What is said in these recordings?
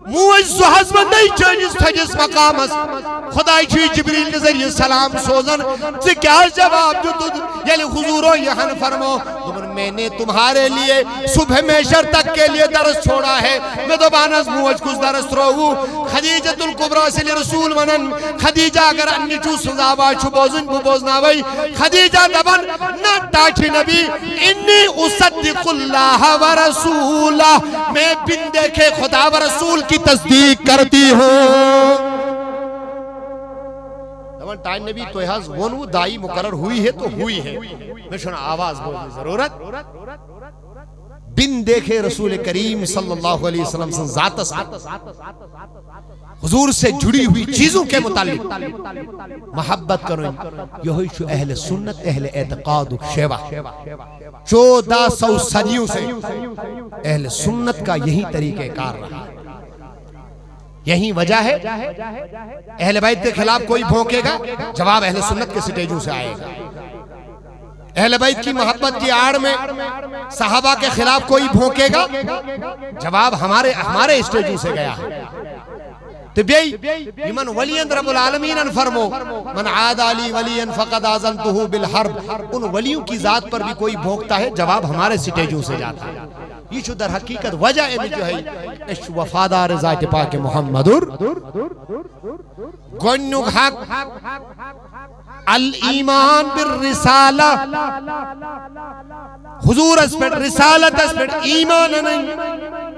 موج زہز من نہیں چانس تھجس مقامس خدای چھوی جبریل کے ذریعے سلام سوزن سے کیا جواب دیت یعنی حضوروں یہاں فرمو میں نے تمہارے لیے صبح میشر تک کے لیے درس چھوڑا ہے میں تو بانس موج کچھ درس روہو خدیجت القبرہ سے رسول منن خدیجہ اگر انی چو سزاوا چھو بوزن بو بوزناوی خدیجہ دبن نہ تاچھی نبی انی اصدق اللہ و رسولہ میں بن دیکھے خدا و رسول کی تصدیق کرتی ہوں ٹائم نبی تو یہاں ونو دائی مقرر ہوئی ہے تو ہوئی ہے میں شنا آواز بولنے ضرورت بن دیکھے رسول کریم صلی اللہ علیہ وسلم سے ذات حضور سے جڑی ہوئی چیزوں کے متعلق محبت کریں یہی شو اہل سنت اہل اعتقاد شیوہ 1400 صدیوں سے اہل سنت کا یہی طریقہ کار رہا یہی وجہ ہے اہل بیت کے خلاف کوئی بھونکے گا جواب اہل سنت کے سٹیجوں سے آئے گا اہل بیت کی محبت کی آڑ میں صحابہ کے خلاف کوئی بھونکے گا جواب ہمارے اسٹیجوں سے گیا ہے تو بیئی من ولین رب العالمین فرمو من عاد علی ولین فقد آزنتہو بالحرب ان ولیوں کی ذات پر بھی کوئی بھونکتا ہے جواب ہمارے سٹیجوں سے جاتا ہے یہ شو در حقیقت وجہ ہے جو ہے اس وفادار ذات پاک محمدر گنگ حق الایمان بالرسالہ حضور اس پر رسالت اس پر ایمان نہیں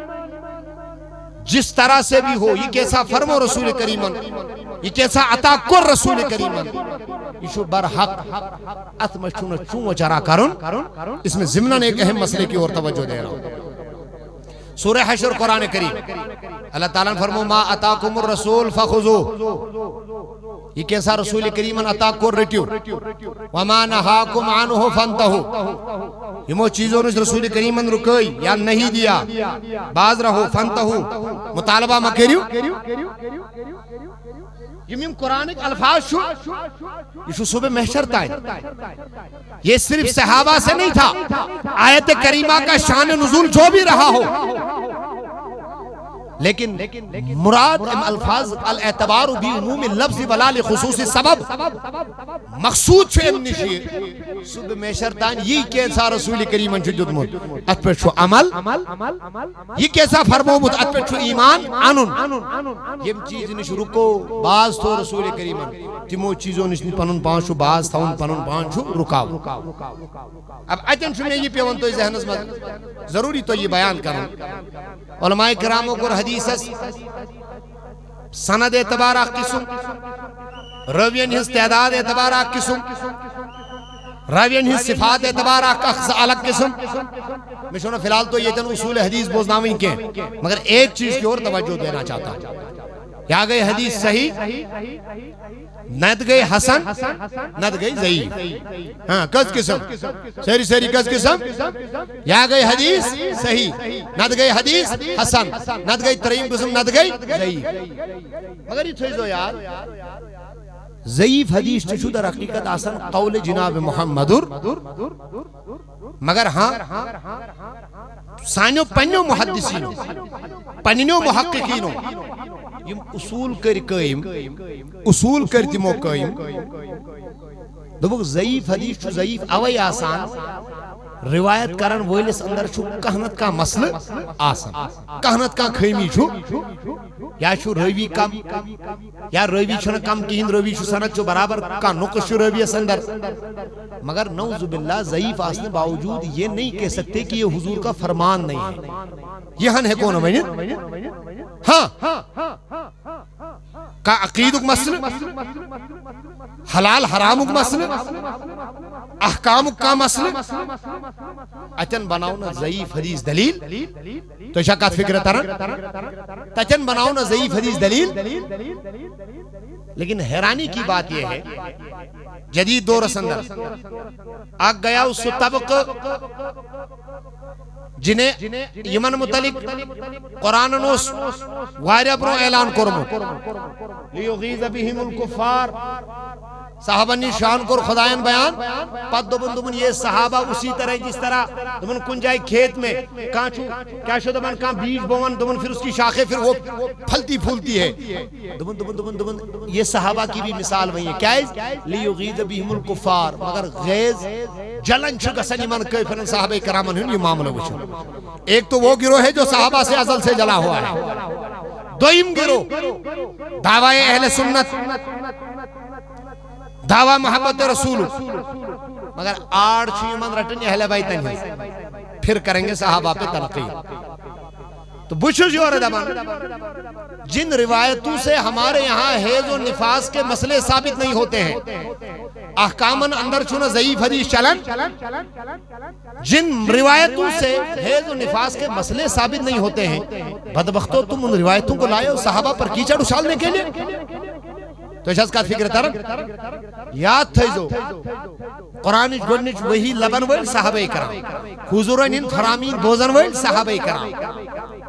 جس طرح سے بھی ہو یہ کیسا فرمو رسول کریمن یہ کیسا عطا کر رسول کریمن یہ شو برحق اتمشون چون چرا کرن اس میں ضمناً ایک اہم مسئلے کی اور توجہ دے رہا ہوں سورہ حشر قرآن کریم اللہ تعالیٰ نے فرمو ما اتاکم الرسول فخذو یہ کیسا رسول کریمن عطا کر رٹیو وما نہاکم عنہ فانتہو یہ مو چیزوں نے رسول کریمن رکئی یا نہیں دیا باز رہو فانتہو مطالبہ مکریو یہ قرآن الفاظ شو یہ شو صبح محشر تائیں یہ صرف صحابہ سے نہیں تھا آیت کریمہ کا شان نزول جو بھی رہا ہو لیکن مراد الفاظ الاعتبار بھی عموم لفظ ولا لخصوص سبب مقصود چھو امنی شیئے صبح محشر تائیں یہ کیسا رسول کریم جدد مد ات پر چھو عمل یہ کیسا فرمو مد ات پر چھو ایمان آنن یہ چیز نش رکو باز تو رسول کریم تیمو چیزوں نش پنن پانچو باز تاؤن پنن پانچو رکاو اب اتن چھو میں یہ پیون تو ذہن از ضروری تو یہ بیان کروں علماء کراموں کو حدیث سند اعتبارہ قسم روین ہز تعداد اعتبارہ قسم روین ہز صفات اعتبارہ الگ قسم میں شونہ فی الحال تو یہ تن اصول حدیث بوزناویں کے مگر ایک چیز کی اور توجہ دینا چاہتا یا گئی حدیث صحیح ند گئی حسن ند گئی ضعیف ہاں کس قسم سیری کس قسم یا گئی حدیث صحیح ند گئی حدیث حسن ند گئی ترین قسم ند گئی ضعیف مگر یہ تھوئی زو یار ضعیف حدیث چشو در حقیقت آسان قول جناب محمدر مگر ہاں سانیو پنیو محدثینو پنیو محققینو یم اصول کر قائم اصول کر تمو قائم دبک ضعیف حدیث چھو ضعیف اوئی آسان روایت کرن ویلس اندر چھو کہنت کا مسئلہ آسان کہنت کا خیمی چھو یا چھو روی کم یا روی چھو کم کہین روی چھو سنت چھو برابر کا نقش چھو روی اس اندر مگر نعوذ باللہ ضعیف آسنے باوجود یہ نہیں کہہ سکتے کہ یہ حضور کا فرمان نہیں ہے یہ ہن ہے کون ہے ہاں کا عقیدک مسئلہ حلال حرامک مسئلہ احکامک کا مسئلہ اتن بناونا ضعیف حدیث دلیل تو شکات فکر ترن تچن بناونا ضعیف حدیث دلیل لیکن حیرانی کی بات یہ ہے جدید دور اندر آگ گیا اس طبق جنہیں یمن متعلق قرآن نوس واریا پرو اعلان کرمو لیغیظ بہم الکفار صحابہ نے شان کو خدایان بیان پت دبن یہ صحابہ اسی طرح جس طرح دبن کن جائے کھیت میں کانچو کیا شو دبن کان بیج بوان دبن پھر اس کی شاخیں پھر وہ پھلتی پھولتی ہے دبن یہ صحابہ کی بھی مثال وہی ہے کیا ہے لیغیظ بہم الکفار مگر غیظ جلن چھو گسن ایمان کئی پھر صحابہ کرامن ہن یہ معاملہ وچھو ایک تو وہ گروہ ہے جو صحابہ سے ازل سے جلا ہوا ہے دوئم گروہ دعوی اہل سنت دعوی محبت رسول مگر آڑ چھو من رٹن اہل بیتن ہی پھر کریں گے صحابہ پہ تلقی تو بچھو جو رہا دبان جن روایتوں سے ہمارے یہاں حیض و نفاس کے مسئلے ثابت نہیں ہوتے ہیں احکامن اندر چھونا ضعیف حدیث چلن جن روایتوں سے حیض و نفاس کے مسئلے ثابت نہیں ہوتے ہیں بدبختو تم ان روایتوں کو لائے ہو صحابہ پر کیچڑ اچھالنے کے لیے تو اس کا فکر ترک یاد تھے جو قرآن گوڑنچ وہی لبن ویل صحابہ کرام حضورن ان فرامین بوزن ویل صحابہ کرام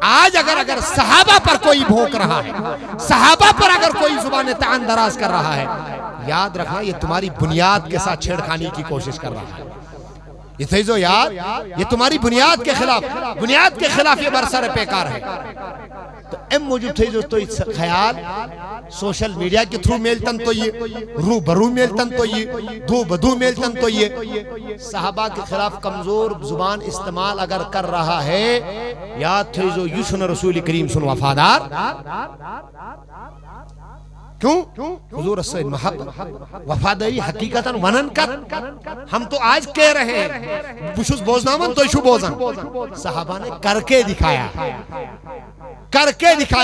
آج اگر صحابہ پر کوئی بھوک رہا ہے صحابہ پر اگر کوئی زبان تعان دراز کر رہا ہے یاد رکھنا یہ تمہاری بنیاد کے ساتھ چھیڑخانی کی کوشش کر رہا ہے یہ تھے جو یاد یہ تمہاری بنیاد کے خلاف یہ برسر پیکار ہے تو ام موجود تھے جو تو خیال سوشل میڈیا کے تھرو میلتن تو یہ رو برو میلتن تو یہ دو بدو میلتن تو یہ صحابہ کے خلاف کمزور زبان استعمال اگر کر رہا ہے یاد تھے جو یشن رسول کریم سن وفادار کیوں حضور رسول محبت وفاداری حقیقتاً ونن کت ہم تو آج کہہ رہے ہیں بشوز بوزنامن تو شو بوزن صحابہ نے کر کے دکھایا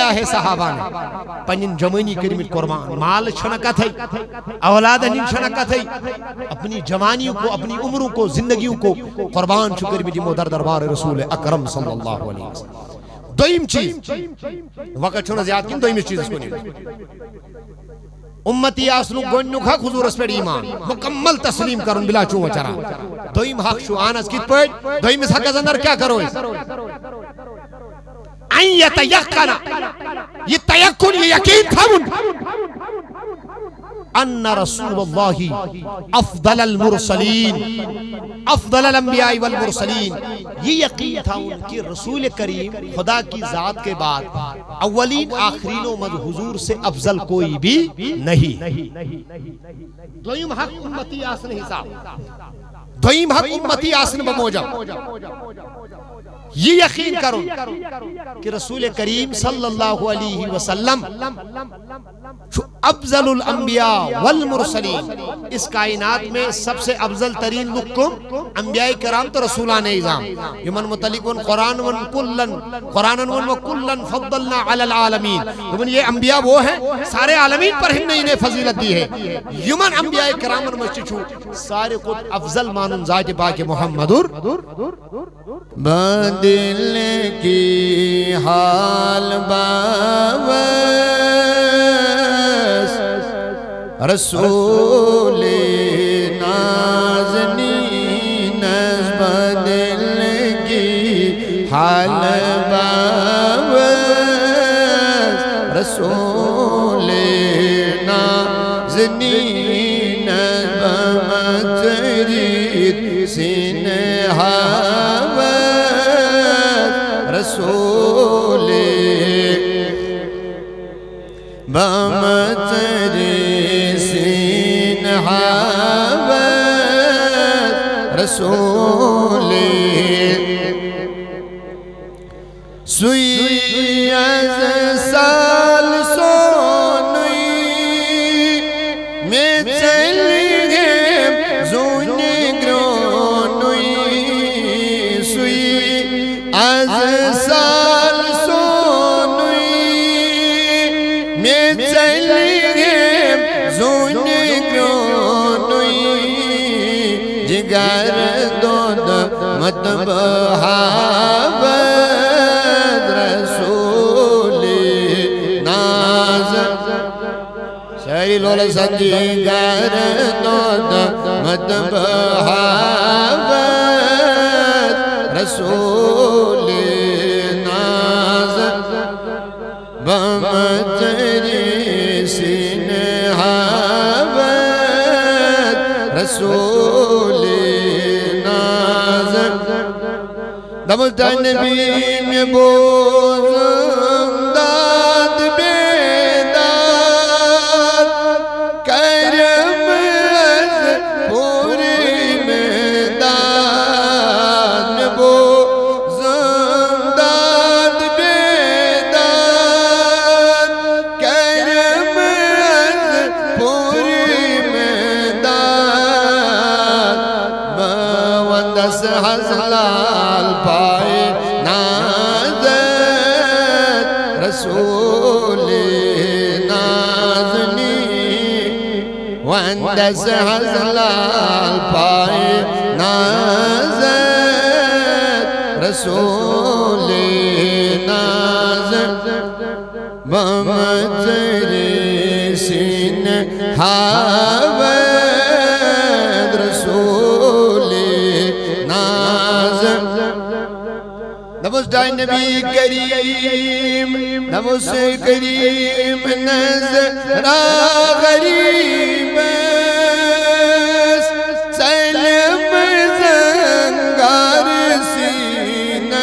ہے صحابہ نے پنجن جوانی کرمت قربان مال چھنکت ہے اولاد انین چھنکت ہے اپنی جوانیوں کو اپنی عمروں کو زندگیوں کو قربان چھکر بھی جمع در دربار رسول اکرم صلی اللہ علیہ وسلم دوئیم چیز وقت چھونا زیاد کن دوئیم چیز اس کو نہیں امتی آسنو گونیو حق حضور اس پر ایمان مکمل تسلیم کرن بلا چون وچرا دوئیم حق شو آنس کت پوچ دوئیم اس حق از اندر کیا کرو اس این یتیقنا یہ تیقن یہ یقین تھا ان رسول اللہ افضل المرسلین افضل الانبیاء والمرسلین یہ یقین تھا ان کی رسول کریم خدا کی ذات کے بعد اولین آخرین و مد حضور سے افضل کوئی بھی نہیں دوئیم حق امتی آسن حساب دوئیم حق امتی آسن بموجب یہ یقین کرو کہ رسول کریم صلی اللہ علیہ وسلم افضل الانبیاء والمرسلین اس کائنات میں سب سے افضل ترین لکم انبیاء کرام تو رسولان اعظام یمن متعلقون قرآن و کلن فضلنا علی العالمین یمن یہ انبیاء وہ ہیں سارے عالمین پر ہم نے انہیں فضیلت دی ہے یمن انبیاء کرام مجھو سارے خود افضل مانن ذات پاک محمدر بدل کی حال باوس رسول نازنین بدل کی حال باوس رسول نازنین بمترید سنہا رسول بمتری سنہا رسول سوئی از سال سونوئی میں چل گئے زون گرونوئی سوئی از سال سونوئی میں چل گئے زون گرونوئی جگر دود متبہا لول سنجی گر دود متبہا رسول ناز بمتری سنہا رسول ناز دمتا نبی میں بوزنداد بیداد کرم از پوری میداد میں بوزنداد بیداد کرم از پوری میداد بوندس حضلال پائے نازت رسول نازنی وندس حضلال پائے نازت رسول نازت بمتری سین حاود رسول نازت نمس دائی نبی کریم نمس کریم نظرہ غریب سلم زنگار سینس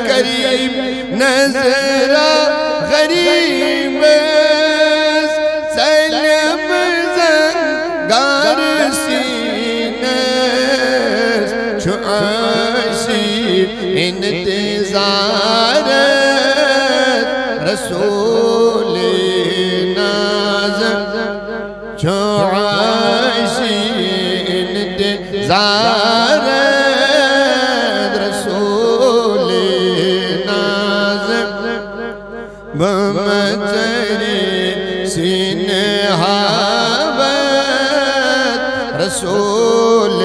کریم نظرہ غریب سلم زنگار سینس چھو انتظارت رسول نازم چھو عاشی انتظارت رسول نازم بمتری سین حابت رسول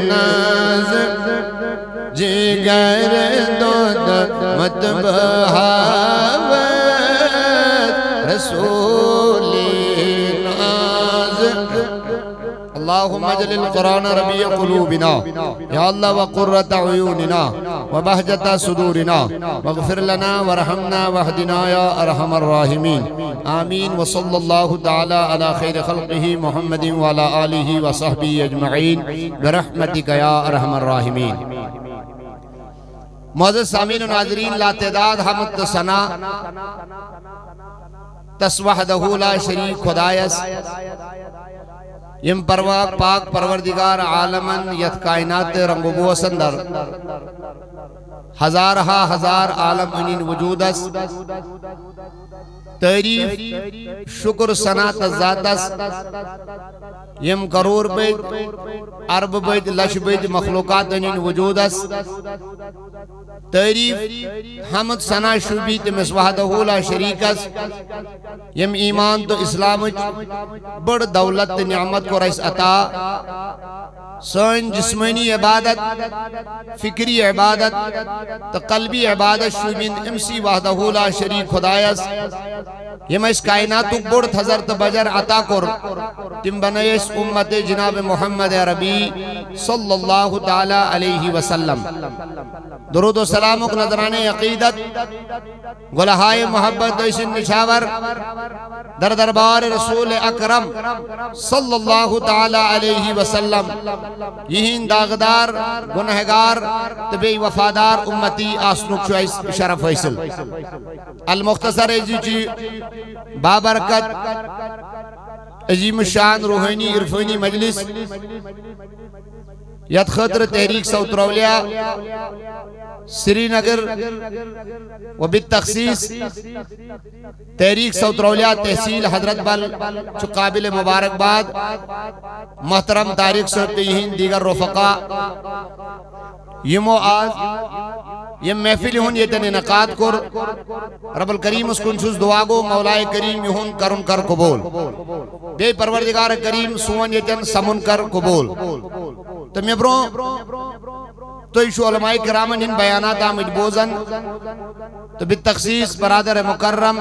نازم جگر دود متبہاوت رسول نازم اللہم اجل القرآن ربیع قلوبنا یا اللہ وقرۃ عیوننا وبہجۃ صدورنا واغفر لنا ورحمنا واہدنا یا ارحم الراحمین آمین وصلی اللہ تعالی علی خیر خلقہ محمد وعلی آلہ وصحبہ اجمعین برحمتک یا ارحم الراحمین معزز سامعین و ناظرین لا تعداد حمد ثنا تس وحدہ لا شریک خدایس یم پرواق پاک پروردگار عالمن یت کائنات رنگو بوسندر ہزارہا ہزار عالم انین وجودس تعریف شکر ثنا تذاتس یم کرور بیت عرب بیت لش بیت مخلوقات انین وجودس تعریف حمد ثنا شبیت مسوحدہ لا شریکس یم ایمان تو اسلام بڑ دولت نعمت کو رئیس عطا سن جسمانی عبادت فکری عبادت تو قلبی عبادت شبین امسی وحدہ لا شریک خدایس یم اس کائناتو بڑ حضرت بجر عطا کر تم بنیس امت جناب محمد عربی صلی اللہ تعالی علیہ وسلم درود و سلام و نظران عقیدت گلہائے محبت دوشن نشاور در دربار رسول اکرم صلی اللہ تعالی علیہ وسلم یہین داغدار گنہگار طبی وفادار امتی آسنک شوائس شرف حیصل المختصر ایجی بابرکت عظیم الشان روحانی عرفانی مجلس یت خطر تحریک صوت رولیا سری نگر و بالتخصیص تحریک صوت رولیا تحصیل حضرت بل چو قابل مبارکباد محترم تاریخ صوت یہین دیگر رفقا یمو آج یم محفل ہون یہ انعقاد کر رب الکریم اس کنسوس دعا گو مولائے کریم یہون کرم کر قبول بے پروردگار کریم سون یہ سمن کر قبول تو میبرو تو ایشو علماء کرامن ان بیانات آمد بوزن تو بالتخصیص برادر مکرم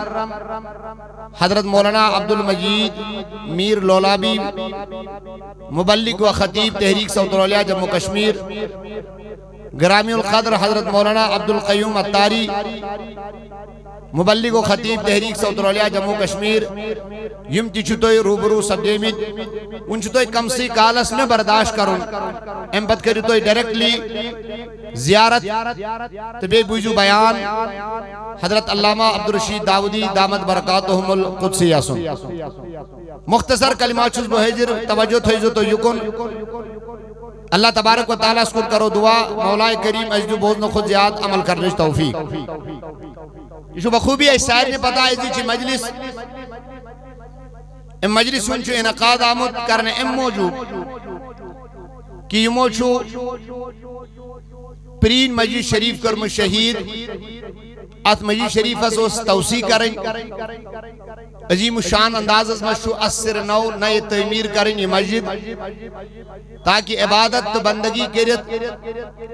حضرت مولانا عبدالمجید میر لولابی مبلغ و خطیب تحریک صوت رولیا جموں کشمیر گرامی القدر حضرت مولانا عبدالقیوم اتاری مبلغ و خطیب تحریک صوت رولیا جموں کشمیر یم تیچھتوی روبرو سب دیمید ون چھو توی کم سی کالس میں برداشت کرن ام پت کری توی ڈیریکٹلی زیارت تبی بوجو بیان حضرت علامہ عبدالرشید داودی دامت برکاتہم القدسی یاسن مختصر کلمات چھوز بہجر توجہ تھویزو تو یکن اللہ تبارک و تعالیٰ سکر کرو دعا مولا کریم اجدو بوزن خود زیاد عمل کرنیش توفیق یہ بخوبی ہے سائر نے پتا ہے چی مجلس ام مجلس انچو انعقاد آمد کرنے ام موجود کہ یہ موچو پرین مجلس شریف کرم شہید ات مجلس شریف اس توسیع کریں عظیم الشان انداز از مشو اثر نو نئے تعمیر کریں یہ مسجد تاکہ عبادت تو بندگی کرت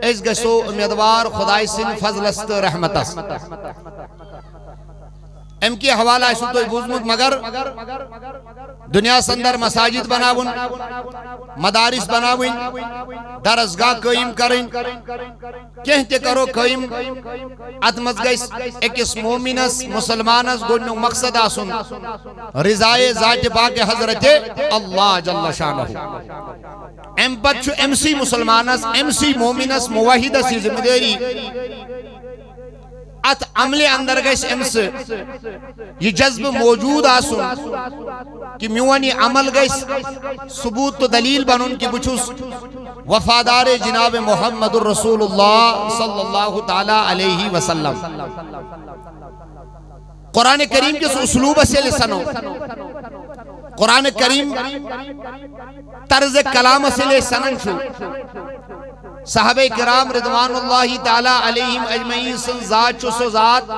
اس گسو امیدوار خدای سن فضل است رحمت است ام کی حوالہ ہے سوتو بوزمت مگر دنیا سندر مساجد بناون مدارس بناون درسگاہ قائم کریں کہتے کرو قائم اتمز گئیس ایکس مومنس مسلمانس گوڑنو مقصد آسن رضائے ذات پاک حضرت اللہ جل شانہ ام پت چھو ام سی مسلمانس ام سی مومنس موحیدہ سی ذمہ داری ات عمل اندر گئیس امس یہ جذب موجود آسن کہ میوانی عمل گئیس ثبوت تو دلیل بنن کی بچوس وفادار جناب محمد الرسول اللہ صلی اللہ تعالی علیہ وسلم قرآن کریم کے اسلوب سے لسنو قرآن کریم طرز کلام سے لسنن شو صحابہ کرام رضوان اللہ تعالی علیہم اجمعین سن ذات چو سو ذات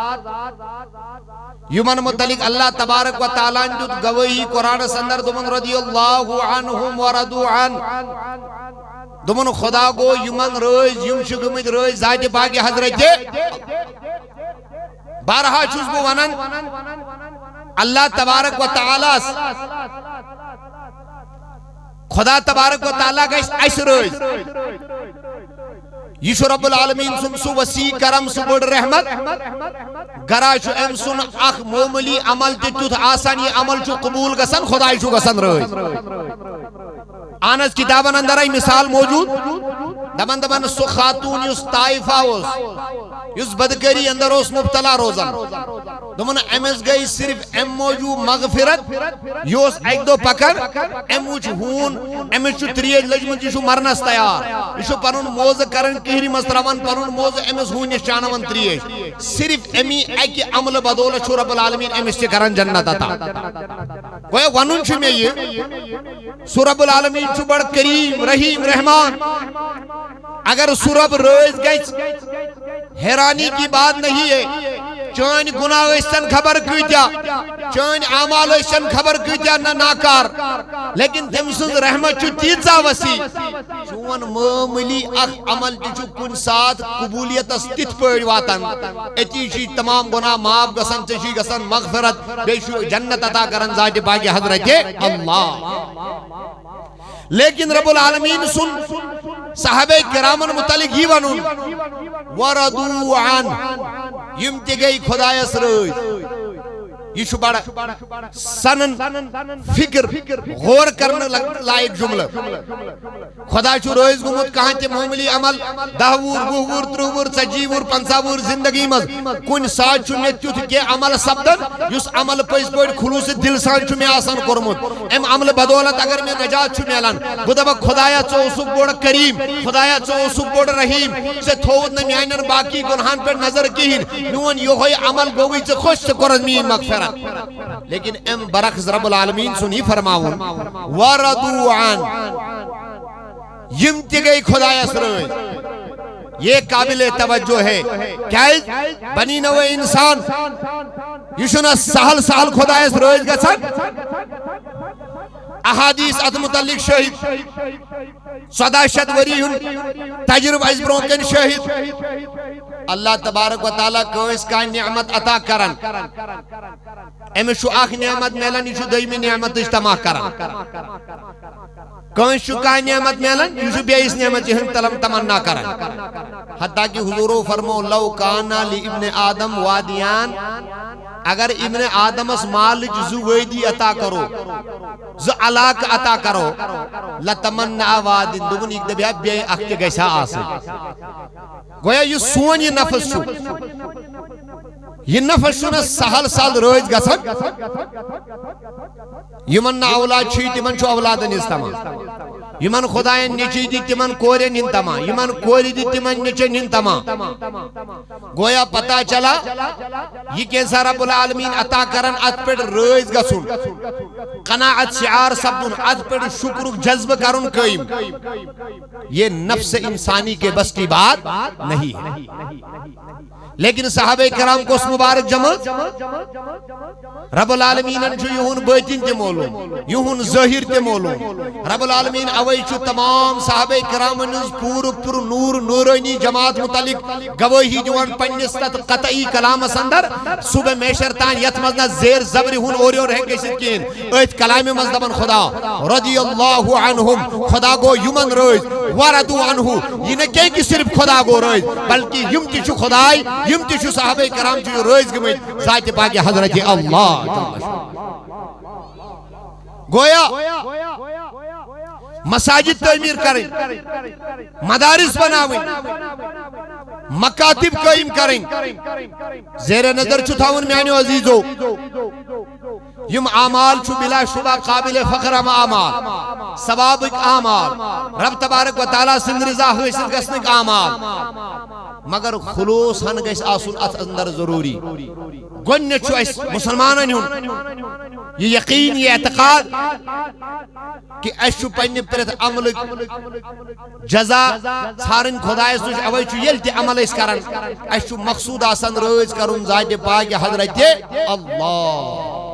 یمن متعلق اللہ تبارک و تعالی جد گوئی قرآن سندر دمن رضی اللہ عنہم وردو عن دمن خدا گو یمن روز یم شکمت روز ذات پاک حضرت بارہا چوز بو ونن اللہ تبارک و تعالی خدا تبارک و تعالی کا اس روز یشو رب العالمین سن سو وسیع کرم سو بڑ رحمت گراش ام سن اخ موملی عمل تیت آسان یہ عمل چو قبول گسن خدای چو گسن روز آنس کتابن اندر ای مثال موجود دمن سو خاتون یس طائفہ اس یس بدکری اندر اس مبتلا روزن دمن امس گئی صرف ام موجود مغفرت یوس ایک دو پکر اموچ ہون امس چو تریج لجمن جیشو مرنس تیار یشو پرون موز کرن کہری مسترمان پرون موز امس ہون نشانون تریج صرف امی ایک عمل بدولت شو رب العالمین امس چی کرن جنت آتا کوئی ونون چو میں یہ سو رب العالمین چو بڑھ کریم رحیم رحمان اگر سو رب روز گئی حیرانی کی بات نہیں ہے چون گناہ ایسن خبر کیتیا چون اعمال ایسن خبر کیتیا نہ ناکار لیکن تمسن رحمت چو تیزا وسیع چون معمولی اخ عمل چو کن ساتھ قبولیت استت پڑ واتن اتی شی تمام گناہ معاف گسن تشی گسن مغفرت بیشو جنت عطا کرن ذات پاک حضرت اللہ لیکن رب العالمین سن صحابہ کرامن متعلق ہی ونون وردو عن یم تی گئی خدایس روز یہ شو بڑا سنن فکر غور کرنے لائق جملہ خدا چو روز گمت کہاں تے معمولی عمل 10 وور 20 وور 30 وور 40 وور 50 وور زندگی مز کن ساتھ چو میں تیوت کے عمل سبدن یس عمل پیس پوڑ خلوص دل سان چو میں آسان کرمت ام عمل بدولت اگر میں نجات چو میلان گدبا خدایا چو سب بوڑ کریم خدایا چو سب بوڑ رحیم سے تھود نمیائنر باقی گنہان پر نظر کہین نون یہ ہوئی عمل گوئی چو خوش کرد مین مغفرت لیکن ام برخص رب العالمین سنی فرماؤن وردو عن یم تی گئی خدای سروز یہ قابل توجہ ہے کیا بنی نو انسان یہ شنا سہل سہل خدای سروز گسن احادیث ات متعلق شہید صدا شدوری تجرب از برونکن شہید اللہ تبارک و تعالیٰ کو اس کا نعمت عطا کرن امی شو آخ نعمت میلن یہ شو دویمی نعمت اجتماع کرن کون شو کا نعمت میلن یہ شو بیائیس نعمت جہن تلم تمنا کرن حتیٰ کہ حضور فرمو لو کانا لی ابن آدم وادیان اگر ابن آدمس مالج زو ویدی عطا کرو زو علاق عطا کرو لتمنع وادن دوبن ایک دبیا بے اخت گیسا آسے گویا یہ سون یہ نفس چھو یہ نفس چھو نا سہل سال روز گسن یمن نا اولاد چھوئی تمن چھو اولادن استما یمن خدایان نچی دی تمن کورین ہنتما یمن کوری دی تمن نچن ہنتما گویا پتا چلا یہ کیسا رب العالمین عطا کرن ات پر روز گسن قناعت شعار سبدن ات پر شکر جذب کرن قائم یہ نفس انسانی کے بس کی بات نہیں ہے لیکن صحابہ کرام کو اس مبارک جمع رب العالمین چھو یہون بیتین تے مولوم یہون ظاہر تے مولوم رب العالمین اوئی چھو تمام صحابہ کرام نز پور پر نور نورانی جماعت متعلق گواہی جوان پنجستت قطعی کلام سندر صبح میشرتان یتمزنا زیر زبری ہون اوری اور ہے کسی کین ایت کلام مزدبن خدا رضی اللہ عنہم خدا گو یمن روز وردو عنہ یہ نکے کی صرف خدا گو روز بلکہ یم تی چھو خدای یم تی چھو صحابہ کرام چھو روز گمت ذات پاک حضرت اللہ گویا مساجد تعمیر کریں مدارس بناویں مکاتب قائم کریں زیر نظر چھتاون میانیو عزیزو یم اعمال چھو بلا شبہ قابل فخر اعمال ثوابک اعمال رب تبارک و تعالیٰ سند رضا حاصل گسنک اعمال مگر خلوص ہن گیس آسن ات اندر ضروری گونے چھو اس مسلمانن ہن یہ یقین یہ اعتقاد کہ اس چھو پنی پرت عمل جزا ژھارن خدایس نش اوے چھو یل تہ عمل اس کرن اس چھو مقصود آسن روز کرن ذات پاک حضرت اللہ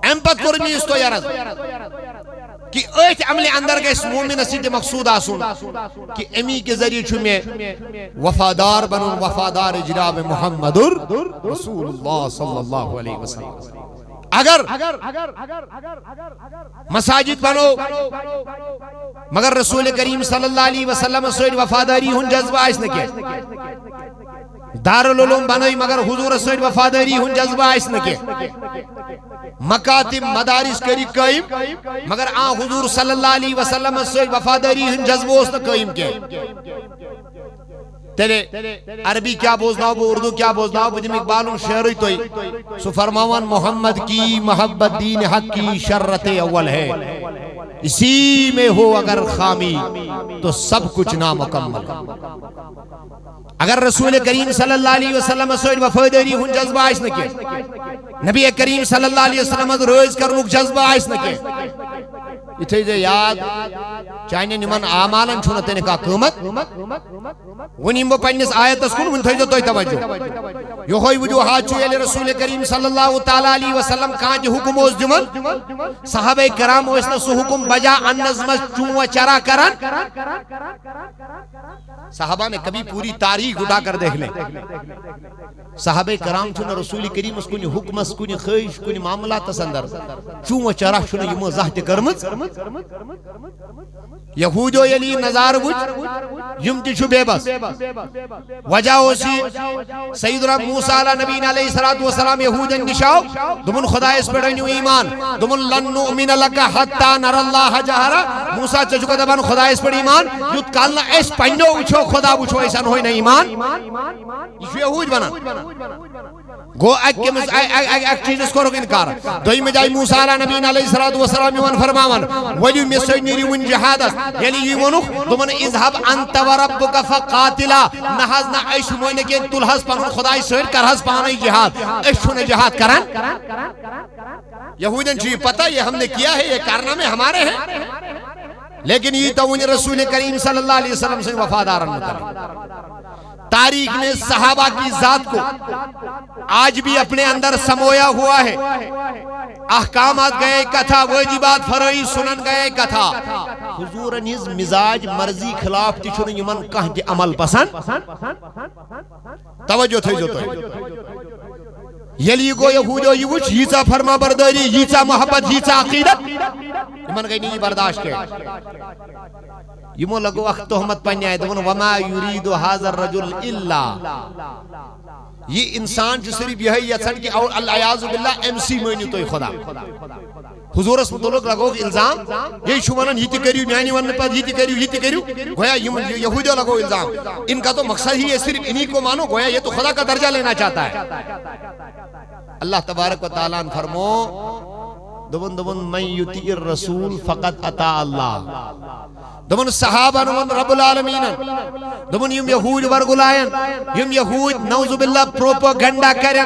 ام پت کور می اس تو یارز کہ ایت عمل اندر گیس مومن سید مقصود آسن کہ امی کے ذریعے چھو میں وفادار بنن وفادار جناب محمد رسول اللہ صلی اللہ علیہ وسلم اگر مساجد بنو مگر رسول کریم صلی اللہ علیہ وسلم سوید وفاداری ہن جذبہ آئیس نکے دارالعلوم بنوئی مگر حضور سوید وفاداری ہن جذبہ آئیس نکے مکاتب مدارس کری قائم مگر آن حضور صلی اللہ علیہ وسلم سوید وفاداری ہن جذبہ اس نے قائم کے تیرے عربی کیا بوزنا ہو اردو کیا بوزنا ہو بدیم اقبالوں شعری توئی سو فرماوان محمد کی محبت دین حق کی شرط اول ہے اسی میں ہو اگر خامی تو سب کچھ نامکمل اگر رسول کریم صلی اللہ علیہ وسلم سوئد وفاداری ہن جذبہ آئیس نکے نبی کریم صلی اللہ علیہ وسلم روز کرنک جذبہ آئیس نکے اتھے جے یاد چاہنے نمان آمالن چھونا تینے کا قیمت ونیم وہ پنیس آیت اسکن ون تھے جو توی توجہ یہ ہوئی وجوہات چھو یلی رسول کریم صلی اللہ تعالیٰ علیہ وسلم کہاں جی حکم اوز جمن صحابہ کرام اوزنا سو حکم بجا ان نظم چون و چرا کرن صحابہ نے کبھی پوری تاریخ اٹھا کر دیکھ لیں صحابہ کرام چھونا رسول کریم اس کنی حکم اس کنی خیش کنی معاملات سندر چون و چرا چھونا یہ مزاحت کرمت یہودو یلی نظار بچ یم تی چھو بے بس وجہ ہوسی سیدنا موسیٰ علیہ نبینا علیہ السلام یہودن نشاو دمون خدا اس پر رہنیو ایمان دمون لن نؤمن لکا حتی نر اللہ جہرا موسیٰ چچکا دبان خدا اس پر ایمان یوت کالنا اس پنڈو اچھو خدا بچھو ایسان ہوئی نا ایمان یہ یہود بنا گو ایک چیز اس کو رکھ انکار دوئی میں جائی موسیٰ علیہ نبینا علیہ السلام یوان فرماون ولی میسوئی نیری ون جہادس یعنی یہ ونخ دمون اذهب انت و ربک فقاتلا نحاز نا ایش موئنے کے تلحظ پانون خدای سوئر کرحظ پانائی جہاد ایشو نے جہاد کرن یہودن چیئے پتہ یہ ہم نے کیا ہے یہ کارنامے ہمارے ہیں لیکن یہ تو انہیں رسول کریم صلی اللہ علیہ وسلم سے وفادارن مطلب تاریخ نے صحابہ کی ذات کو آج بھی اپنے اندر سمویا ہوا ہے احکامات گئے کتھا واجبات فرعی سنن گئے کتھا حضور نیز مزاج مرضی خلاف تیچھو نہیں من کہاں کے عمل پسند توجہ تھے جو تو یلی گو یہودو یوچ ییچا فرما برداری ییچا محبت ییچا عقیدت من گئی نہیں برداشت کے یمو لگو وقت تحمت پنی آئے دون وما یرید حاضر رجل الا یہ انسان جو صرف یہی یژھان کہ العیاذ باللہ ایم سی مانیو تو خدا حضور اس متعلق لگو الزام یہ شمانن یہ کریو میانی ون پر یہ کریو گویا یہودیوں لگو الزام ان کا تو مقصد ہی ہے صرف انہی کو مانو گویا یہ تو خدا کا درجہ لینا چاہتا ہے اللہ تبارک و تعالیٰ نے فرمو دبن من یطیع الرسول فقط اطاع اللہ دبن صحابہ نمن رب العالمین دبن یم یہود ورگلائن یم یہود نعوذ باللہ پروپیگنڈا کریں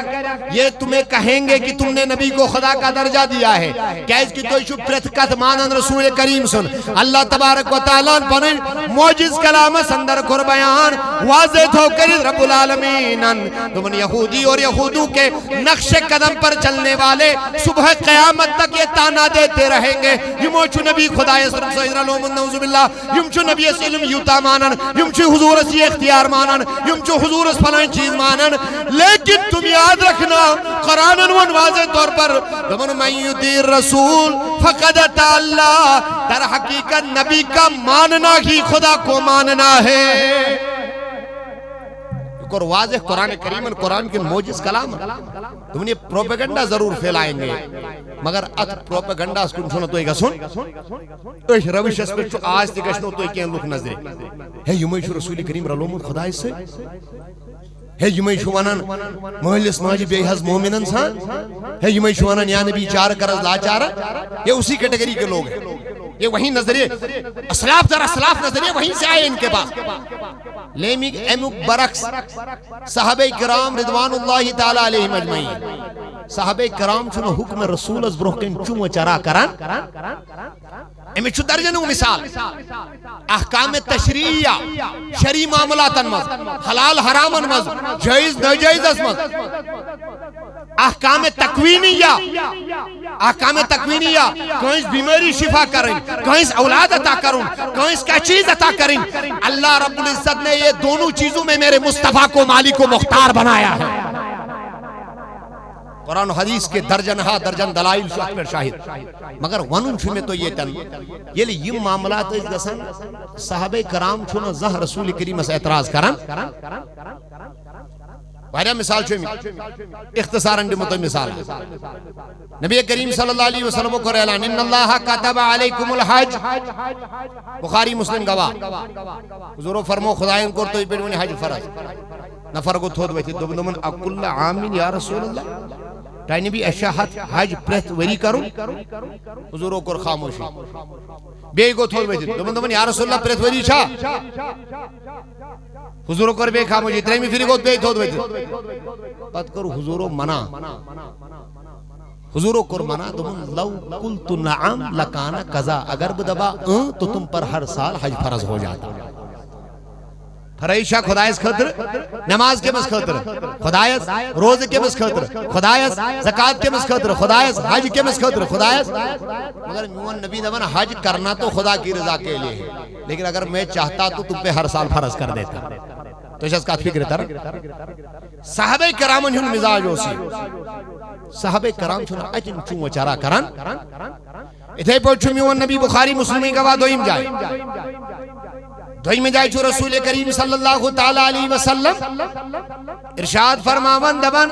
یہ تمہیں کہیں گے کہ تم نے نبی کو خدا کا درجہ دیا ہے کیس کی تو پرت کت مانن رسول کریم سن اللہ تبارک و تعالیٰ پنے موجز کلام سندر کر بیان واضح تھو کر رب العالمین دبن یہودی اور یہودوں کے نقش قدم پر چلنے والے صبح قیامت تک یہ تانا دیتے رہیں گے یمو چو نبی خدا اسرم سید علوم نعوذ باللہ یم چو نبی اس علم یوتا مانن یم چو حضور اس یہ اختیار مانن یم چو حضور اس فلان چیز مانن لیکن تم یاد رکھنا قرآن انوان واضح طور پر دمن من یطیع الرسول فقد اطاع اللہ در حقیقت نبی کا ماننا ہی خدا کو ماننا ہے اور واضح قرآن کریم قرآن کے موجز کلام تم نے پروپیگنڈا ضرور پھیلائیں گے مگر ات پروپیگنڈا اس کو سنو تو ایک سن ایش روش اس پر چو آج تی گشنو تو ایک لوگ نظرے ہے یمیشو رسول کریم رلومت خدا اس سے ہے یمیشو ونن محلس ماجی بے حض مومنن سان ہے یمیشو ونن یا نبی چار کرز لا چارا یہ اسی کیٹیگری کے لوگ ہیں یہ وہیں نظریے اسلاف در اسلاف نظریے وہیں سے آئے ان کے پاس لیمک ایمک برعکس صحابہ کرام رضوان اللہ تعالی علیہ مجمعین صحابہ کرام چونو حکم رسول از بروکن چون چرا کران امی چو درجنو مثال احکام تشریعیہ شریع معاملات انمز حلال حرام انمز جائز ناجائز اسمز احکام تکوینیہ کہیں بیماری شفا کریں کہیں اولاد عطا کریں کہیں کیا چیز عطا کریں اللہ رب العزت نے یہ دونوں چیزوں میں میرے مصطفیٰ کو مالک و مختار بنایا ہے قرآن و حدیث کے درجنہا درجن دلائل شاہد شاہد مگر ونن چھو میں تو یہ تن یہ لئے یہ معاملات اس گسن صحابہ کرام چھونا زہ رسول کریم اس اعتراض کرن وہریا مثال چھو میں اختصاراً دمتو مثال نبی کریم صلی اللہ علیہ وسلم کو اعلان ان اللہ کتب علیکم الحج بخاری مسلم گواہ حضور فرمو خدایان کو تو پیڑونی حج فرض نفر کو تھود ویتی دمن اکل عامین یا رسول اللہ تائنی بھی اشاہت حج پرت وری کروں حضوروں کو خاموشی بے گو تھود ویتی دمن یا رسول اللہ پرت وری چھا حضوروں کو بے خاموشی تریمی پھر گو بے تھود ویتی بات کرو حضوروں منا حضوروں کو منا دمن لو قلت نعم لکانا قضا اگر بدبا تو تم پر ہر سال حج فرض ہو جاتا فرائشہ خدایس خطر نماز کے مس خطر خدایس روز کے مس خطر خدایس زکاة کے مس خطر خدایس حج کے مس خطر خدایس مگر میون نبی دمن حج کرنا تو خدا کی رضا کے لئے ہے لیکن اگر میں چاہتا تو تم پہ ہر سال فرض کر دیتا تو اس کا فکر تر صحابہ کرامن ہن مزاج ہو سی صحابہ کرام چھونا اجن چون وچارا کرن اتھے پوچھو میون نبی بخاری مسلمی گواہ دوئیم جائے دوئی میں جائے چھو رسول کریم صلی اللہ تعالیٰ علیہ وسلم ارشاد فرماون دبن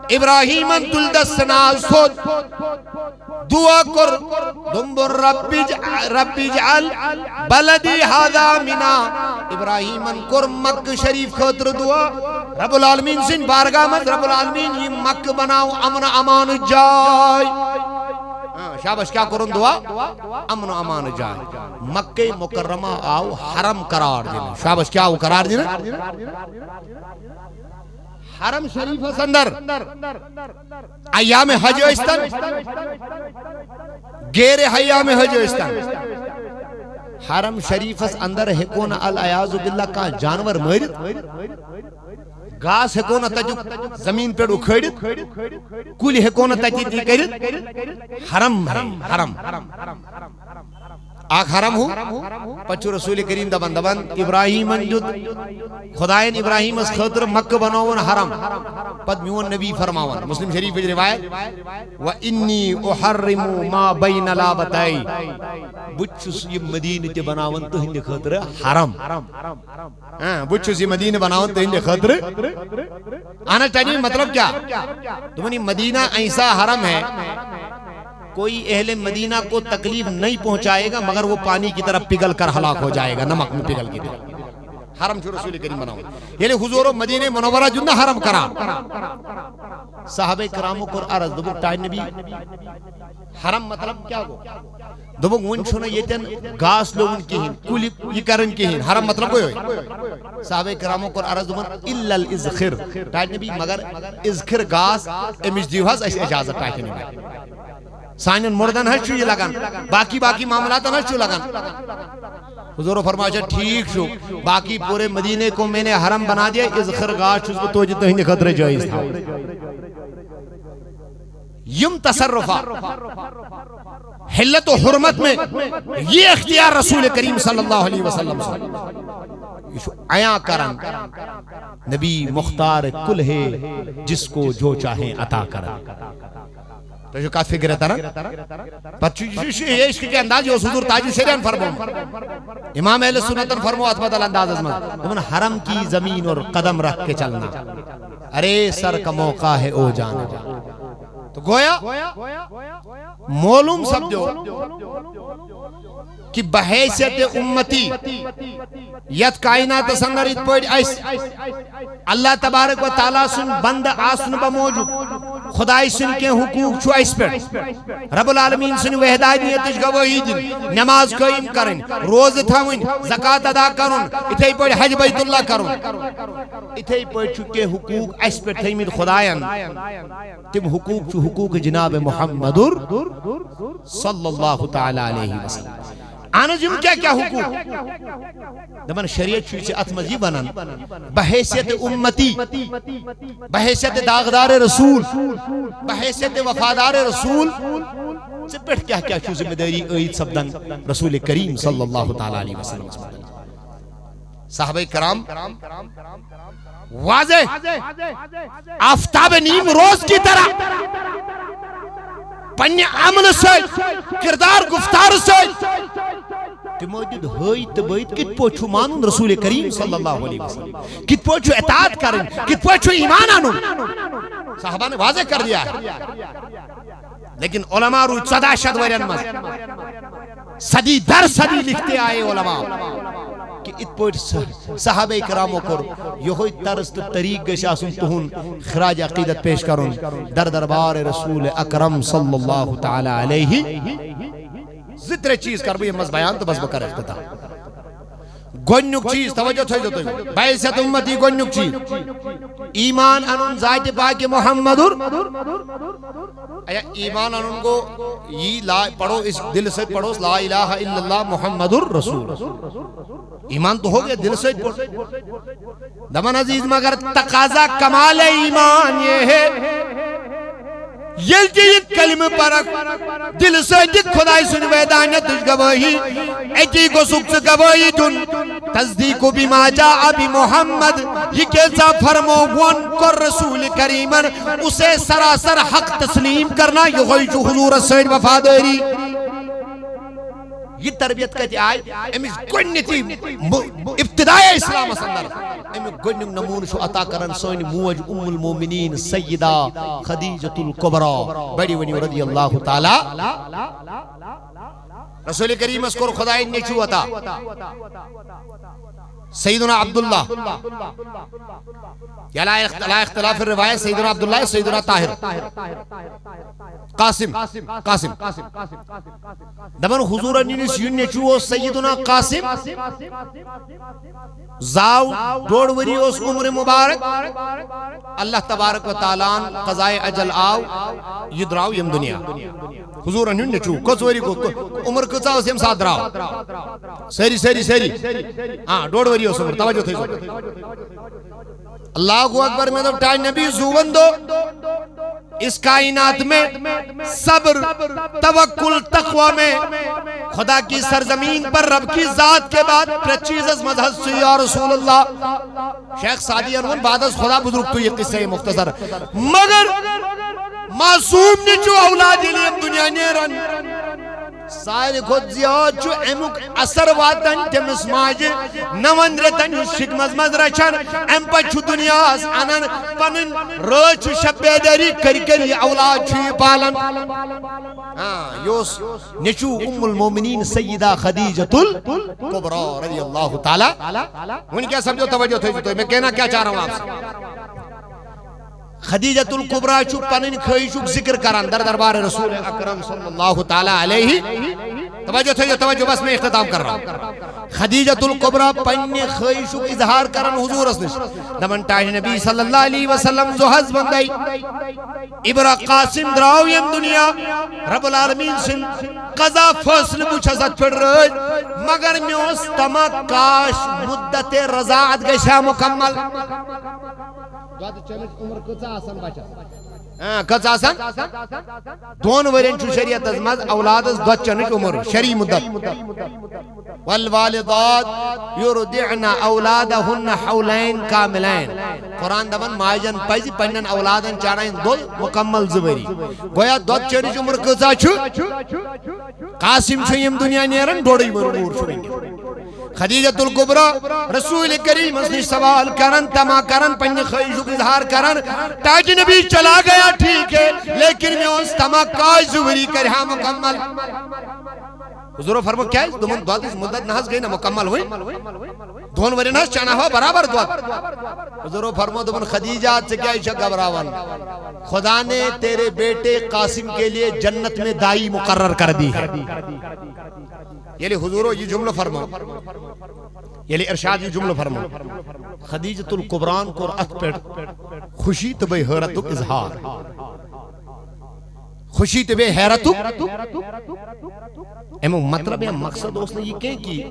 ابراہیم تلدسنا سود دعا کر دنبر ربی جعل بلدی حادا منا ابراہیم کر مکہ شریف خطر دعا رب العالمین سن بارگاہ مت رب العالمین یہ مکہ بناو امن امان جائے شابش کیا کرن دعا امن و امان جائے مکہ مکرمہ آو حرم قرار دینا شابش کیا آو قرار دینا حرم شریف سندر ایام حج استن گیر ایام حج استن حرم شریف اندر ہکون العیاذ باللہ کا جانور مرد گاس ہکو نہ تجو زمین پر اکھڑت کل ہکو نہ تجی کرت حرم آخ حرم ہو پچھو رسول کریم دبن ابراہیم انجد خدایان ابراہیم اس خطر مکہ بناون حرم پد میون نبی فرماون مسلم شریف وچ روایت وَإِنِّي أُحَرِّمُ مَا بَيْنَ لَابَتَيْ بچس یہ مدینہ تے بناون تہند خطر حرم بچس یہ مدینہ بناون تہند خطر آنا چاہیے مطلب کیا تمہیں مدینہ ایسا حرم ہے کوئی اہل مدینہ کو تکلیف نہیں پہنچائے گا مگر وہ پانی کی طرف پگھل کر ہلاک ہو جائے گا نمک میں پگھل کی طرح حرم چھو رسول کریم بناؤ یعنی حضور و مدینہ منورہ جنہ حرم کرا صحابہ کرامو کو عرض دبک تاج نبی حرم مطلب کیا گو دبک ونچھونا یہ تن گاس لوگن کی ہن کلی یہ کرن کی ہن حرم مطلب کوئی ہوئی صحابہ کرامو کو عرض دبک الا الازخر تاج نبی مگر ازخر گاس امش دیوہاز ایسی اجازت تاج نبی سانین مردن ہر چوئی لگن باقی معاملات ہر چوئی لگن حضور فرمایا ٹھیک شو باقی پورے مدینے کو میں نے حرم بنا دیا اس خرگاہ چوز کو توجہ تہین خطر جائز تھا یم تصرفہ حلت و حرمت میں یہ اختیار رسول کریم صلی اللہ علیہ وسلم سے عیاں کرن نبی مختار کل ہے جس کو جو چاہیں عطا کرن تو جو کافی فکر ہے یہ عشق کے انداز یہ حضور تاج شریعن فرمو امام اہل سنتن فرمو اتبت الانداز ازمت تمہیں حرم کی زمین اور قدم رکھ کے چلنا ارے سر کا موقع ہے او جانا تو گویا معلوم سمجھو کہ بحیثیت امتی یت کائنات سنگرید پوڑ ایس اللہ تبارک و تعالیٰ سن بند آسن بموجود خدای سن کے حقوق چھو ایس پر رب العالمین سن وحدانیتش گواہی دن نماز قائم کرن روز تھاون زکاة ادا کرن اتھائی پوڑ حج بیت اللہ کرن اتھائی پوڑ چکے حقوق ایس پر تھیمید خدایان تم حقوق چھو حقوق جناب محمد صلی اللہ تعالی علیہ وسلم آنا جم کیا حقوق دبن شریعت چوئی سے اتمزی بنن بحیثیت امتی بحیثیت داغدار رسول بحیثیت وفادار رسول سے پیٹھ کیا چوز ذمہ داری عید سبدن رسول کریم صلی اللہ تعالی علیہ وسلم صحابہ کرام واضح آفتاب نیم روز کی طرح پنی عمل سے کردار گفتار سے تموجد ہوئی تبایت کت پوچھو مانون رسول کریم صلی اللہ علیہ وسلم کت پوچھو اطاعت کرن کت پوچھو ایمان آنون صحابہ نے واضح کر دیا ہے لیکن علماء روی 14 ورین مز صدی در صدی لکھتے آئے علماء کہ ات پوچھ صحابہ کراموں کو یہوئی طرز طریق گشا سن تہن خراج عقیدت پیش کرن در دربار رسول اکرم صلی اللہ تعالی علیہ زتر چیز کر بھی مز بیان تو بس بکر اختتام گونیک چیز توجہ تھوئی جو تھی بحیثیت امتی گونیک چیز ایمان انن ذات پاک محمد ایمان انن کو یہ پڑھو اس دل سے پڑھو لا الہ الا اللہ محمد رسول ایمان تو ہو گیا دل سے پڑھو دمن عزیز مگر تقاضا کمال ایمان یہ ہے یہ جی کلمہ پرک دل سے جک خدای سن ویدانیت گواہی ایتی کو سکس گواہی دن تصدیق بما جاء بی محمد یہ کیسا فرمو ون کر رسول کریمن اسے سراسر حق تسلیم کرنا یہ غیش حضور سید وفاداری یہ تربیت کہتے آئے امیش گنیتی ابتدائی اسلام سندر امیش گنیم نمون شو عطا کرن سوین موج ام المومنین سیدہ خدیجت القبرہ بڑی ونی رضی اللہ تعالی رسول کریم اسکر خدای نیچو عطا سیدنا عبداللہ یا لا اختلاف الروایت سیدنا عبداللہ سیدنا طاہر قاسم دبن حضور نیس یونیچو سیدنا قاسم زاو دوڑ وری اس عمر مبارک اللہ تبارک و تعالیٰ قضائے اجل آو یدراو یم دنیا حضور نیچو کس وری کو عمر کچا اس یم ساتھ دراو سیری دوڑ وری اس عمر توجہ تھی اللہ اکبر میں تو ٹائم نبی زوندو اس کائنات میں صبر توکل تقوی میں خدا کی سرزمین پر رب کی ذات کے بعد پرچیز مذہب سے یا رسول اللہ شیخ سعدی انون بعد از خدا بزرگ تو یہ قصہ مختصر مگر معصوم نے جو اولاد علیم دنیا نیرن سائر خود زیاد جو امک اثر واتن تمس ماجہ نون رتن شکمز مز رچن ام پچھو دنیا انن پنن روچ شب بیداری کری کری اولاد چھوئی پالن یوس نچو ام المومنین سیدہ خدیجۃ الکبریٰ رضی اللہ تعالی ان کیا سمجھو توجہ تھے میں کہنا کیا چاہ رہا ہوں آپ سے خدیجۃ الکبریٰ چھو پنن خواہشک ذکر کران در دربار رسول اکرم صلی اللہ تعالی علیہ توجہ تھے توجہ بس میں اختتام کر رہا ہوں خدیجۃ الکبریٰ پنن خواہشک اظہار کران حضور اسنش دمن ٹائن نبی صلی اللہ علیہ وسلم زہز بندائی ابرا قاسم دراویم دنیا رب العالمین سن قضا فصل بچھزت پھر رہے مگر میں اس تمہ کاش مدت رضاعت گشا مکمل عمر کچھ آسان بچا کچھ آسان دون ورین چھو شریعت ازمز اولاد از دوت چنک عمر شریع مدت والوالدات یردعن اولادہن حولین کاملین قرآن دبن ماجن پیزی پنن اولادن چانائن دو مکمل زبری گویا دوت چنک عمر کچھ چھو قاسم چھو یم دنیا نیرن ڈوڑی مرمور چھوئیں خدیجۃ الکبریٰ رسول کریم اسنی سوال کرن تما کرن پنی خواہشک اظہار کرن تاج نبی چلا گیا ٹھیک ہے لیکن میں اس تما کاش زوری کرہا مکمل حضور فرمو کیا ہے دمون دوات اس مدت نحس گئی نا مکمل ہوئی دون وری نحس چانا ہوا برابر دوات حضور فرمو دمون خدیجہ سے کیا عشق گبراون خدا نے تیرے بیٹے قاسم کے لیے جنت میں دائی مقرر کر دی ہے یعنی حضورو یہ جملہ فرمو یعنی ارشاد یہ جملہ فرمو خدیجۃ الکبریٰ کو ات پیٹ خوشی تبے حیرت اظہار خوشی تبے حیرت ایمو مطلب یا مقصد اس نے یہ کہیں کی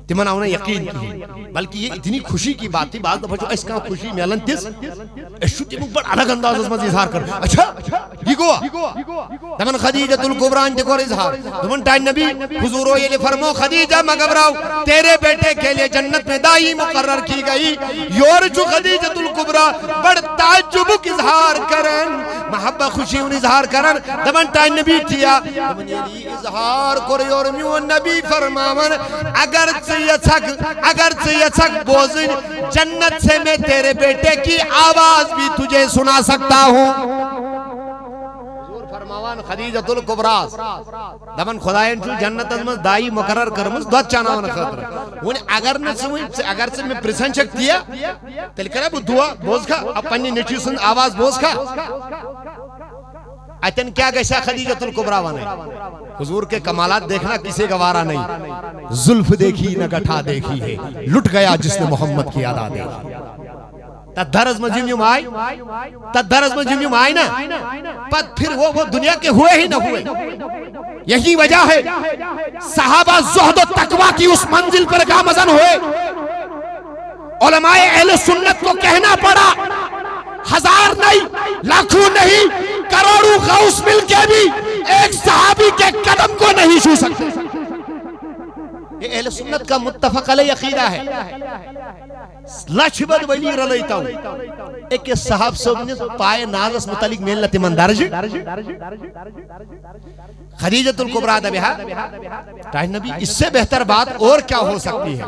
تمہن آونا یقین کی بلکہ یہ اتنی خوشی کی بات تھی بعض دفعہ جو اس کا خوشی میلن تیس اشو تیمو بڑا الگ انداز اس میں اظہار کر اچھا یہ گوا تمہن خدیجۃ الکبریٰ انتے کو اظہار تمہن ٹائن نبی حضورو یہ لے فرمو خدیجہ مگبراؤ تیرے بیٹے کے لئے جنت میں دائی مقرر کی گئی یور جو خدیجۃ الکبریٰ بڑ تعجب اظہار کرن محبہ خوشی ان اظہار کرن تمہن ٹائن نبی تھیا تمہن یہ اظہار کر یور میون نبی فرماون اگر چیچک بوزن جنت سے میں تیرے بیٹے کی آواز بھی تجھے سنا سکتا ہوں حضور فرماوان خدیجۃ الکبریٰ دمن خدایان چھو جنت ازمز دائی مقرر کرمز دوت چاناون خطر ونی اگر سے میں پرسن چک دیا تل کرا بو دعا بوز کھا اپنی نیچی سن آواز بوز کھا ایتن کیا گشا خدیجۃ الکبریٰ وانے حضور کے کمالات دیکھنا کسی گوارا نہیں زلف دیکھی نہ گٹھا دیکھی ہے لٹ گیا جس نے محمد کی ادا دیکھی تدھرز میں جمیم آئی نا پت پھر وہ دنیا کے ہوئے ہی نہ ہوئے یہی وجہ ہے صحابہ زہد و تقوی کی اس منزل پر گامزن ہوئے علماء اہل سنت کو کہنا پڑا ہزار نہیں لاکھوں نہیں کروڑوں غوث مل کے بھی ایک صحابی کے قدم کو نہیں چھو سکتے یہ اہل سنت کا متفق علیہ عقیدہ ہے لچھ بد ولی رلیتا ہوں ایک صحاب صاحب نے پائے نازس متعلق میل نتیمن درج خدیجۃ الکبریٰ دبیہا ٹائن نبی اس سے بہتر بات اور کیا ہو سکتی ہے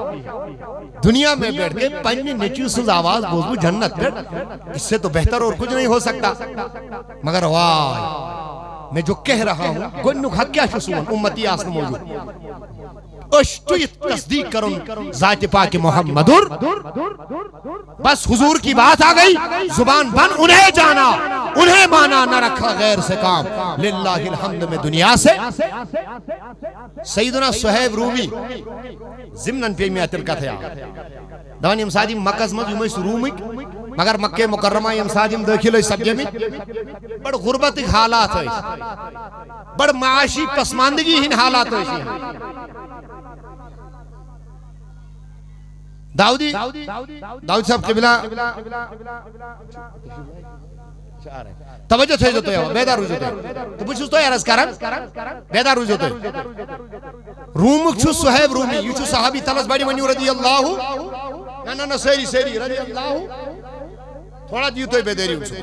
دنیا میں بیٹھ کے پنجی نیچی سز آواز بوزو جنت بیٹھ اس سے تو بہتر اور کچھ نہیں ہو سکتا مگر وائی میں جو کہہ رہا ہوں گنک حق کیا شسون امتی آسن موجود اشتویت تصدیق کرن ذات پاک محمدر بس حضور کی بات آ گئی زبان بن انہیں جانا انہیں مانا نہ رکھا غیر سے کام للہ الحمد میں دنیا سے سیدنا صہیب رومی زمنن پہ میں اتر کا تھا دوانی امسادی مکز مد یمس رومک مگر مکہ مکرمہ امسادی داخل سبجے میں بڑ غربت حالات ہے بڑ معاشی پسماندگی ہن حالات ہے داؤدی داؤد صاحب قبلہ توجہ تھے جو تو ہے بیدار روزو تو تو بچھوس تو ہے عرض کرن بیدار روزو تو رومک چھو صحیب رومی یہ چھو صحابی تلس بڑی منیو رضی اللہ نا سیری رضی اللہ تھوڑا دیو تو بیداری ہوچھو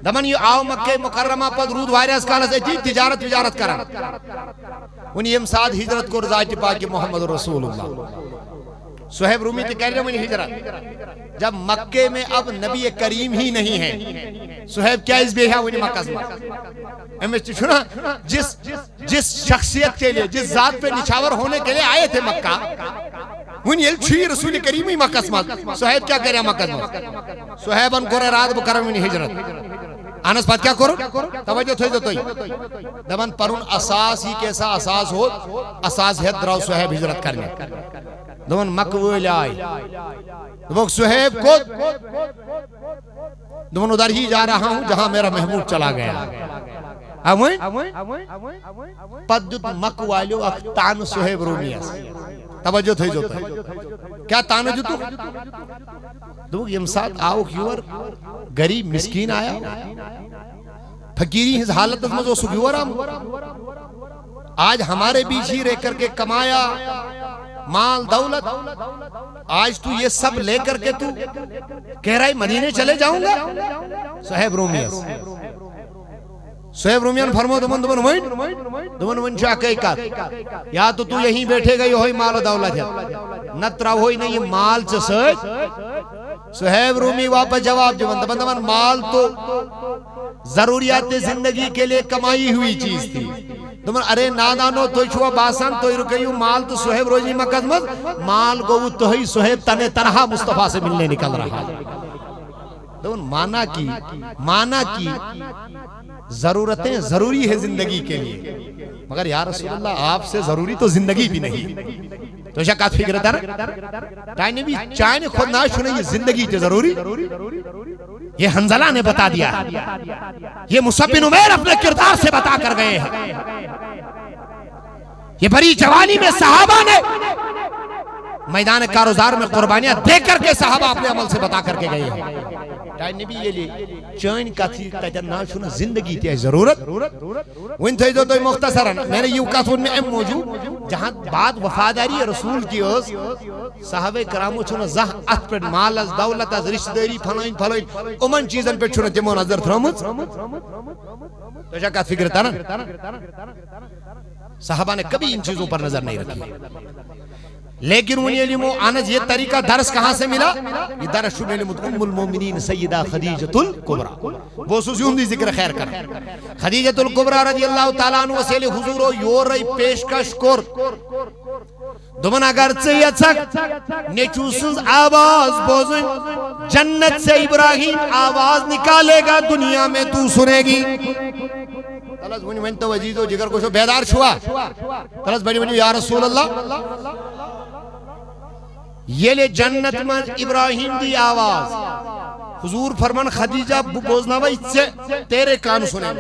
دمن یہ آو مکہ مکرمہ پد رود وائریس کالس ایتی تجارت کرن انہی ام ساتھ ہجرت کو رضایت پاکی محمد رسول اللہ صحیب رومی تے کہہ رہے ہیں ہجرت جب مکہ میں اب نبی کریم ہی نہیں ہے صحیب کیا اس بے ہے انہی مکہ سے ہمیں چھنا جس شخصیت کے لئے جس ذات پہ نچھاور ہونے کے لئے آئے تھے مکہ انہی چھوئی رسول کریم ہی مکہ سے صحیب کیا کہہ رہے ہیں مکہ سے صحیب ان کو رات بکرم انہی ہجرت آنس بات کیا کرو توجہ تھوئی دوتوئی دمن پرون اساس ہی کیسا اساس ہو اساس ہے دراؤ صحیب ہجرت کرنے دمن مکویل آئی دمن صحیب کو دمن ادھر ہی جا رہا ہوں جہاں میرا محمود چلا گیا اموین پدد مکوالیو اختان صحیب رومی اس توجہ تھوئی دوتوئی کیا تانو جو تو دمن یم ساتھ آو کیور گریب مسکین آیا فقیری ہز حالت از مزو سکیور آم آج ہمارے بیچ ہی رہ کر کے کمایا مال دولت آج تو یہ سب لے کر کے تو کہہ رہا ہے مدینے چلے جاؤں گا صحیب رومیس صحیب رومیان فرمو دمن وین چاہ کئی کات یا تو یہیں بیٹھے گئی ہوئی مال و دولت ہے نترہ ہوئی نہیں یہ مال چسج صحیب رومی واپس جواب دمن مال تو ضروریات زندگی کے لئے کمائی ہوئی چیز تھی دمن ارے نادانو تو چھوا باسان تو رکیو مال تو صحیب روزی مقدمت مال گو تو ہی صحیب تنہا مصطفیٰ سے ملنے نکل رہا دمن مانا کی ضرورتیں ضروری ہے زندگی کے لیے مگر یا رسول اللہ آپ سے ضروری تو زندگی بھی نہیں تو شکات فکر تھا نا ٹائن بھی چائنے خود ناشو نہیں یہ زندگی تے ضروری یہ حنزلہ نے بتا دیا یہ مصعب بن عمیر اپنے کردار سے بتا کر گئے ہیں یہ بڑی جوانی میں صحابہ نے میدان کاروزار میں قربانیاں دے کر کے صحابہ اپنے عمل سے بتا کر کے گئے ہیں ٹائن بھی یہ لئے چین کا تھی تیتر ناشونا زندگی تھی ضرورت وین تھی جو مختصرا میں نے یہ کاتون میں ام موجود جہاں بعد وفاداری رسول کی اس صحابہ کرامو چھونا زہ ات پر مال از دولت از رشت داری پھلائن امن چیزن پر چھونا تیمون نظر تھرمت تو شاکات فکر تھا نا صحابہ نے کبھی ان چیزوں پر نظر نہیں رکھی لیکن انہی علمو آنج یہ طریقہ درس کہاں سے ملا یہ درس شمیل ام المومنین سیدہ خدیجۃ الکبریٰ وہ سوزیون دی ذکر خیر کر خدیجۃ الکبریٰ رضی اللہ تعالیٰ عنہ وسیل حضورو یور رئی پیشکش کور دمن اگر چیچک نیچوسنز آواز بوزن جنت سے ابراہیم آواز نکالے گا دنیا میں تو سنے گی تلس بنی من تو عزیز و جگر کو شو بیدار شوا تلس بنی یا رسول اللہ یہ لے جنت میں ابراہیم دی آواز حضور فرمان خدیجہ بوزنا بھائی تیرے کان سنے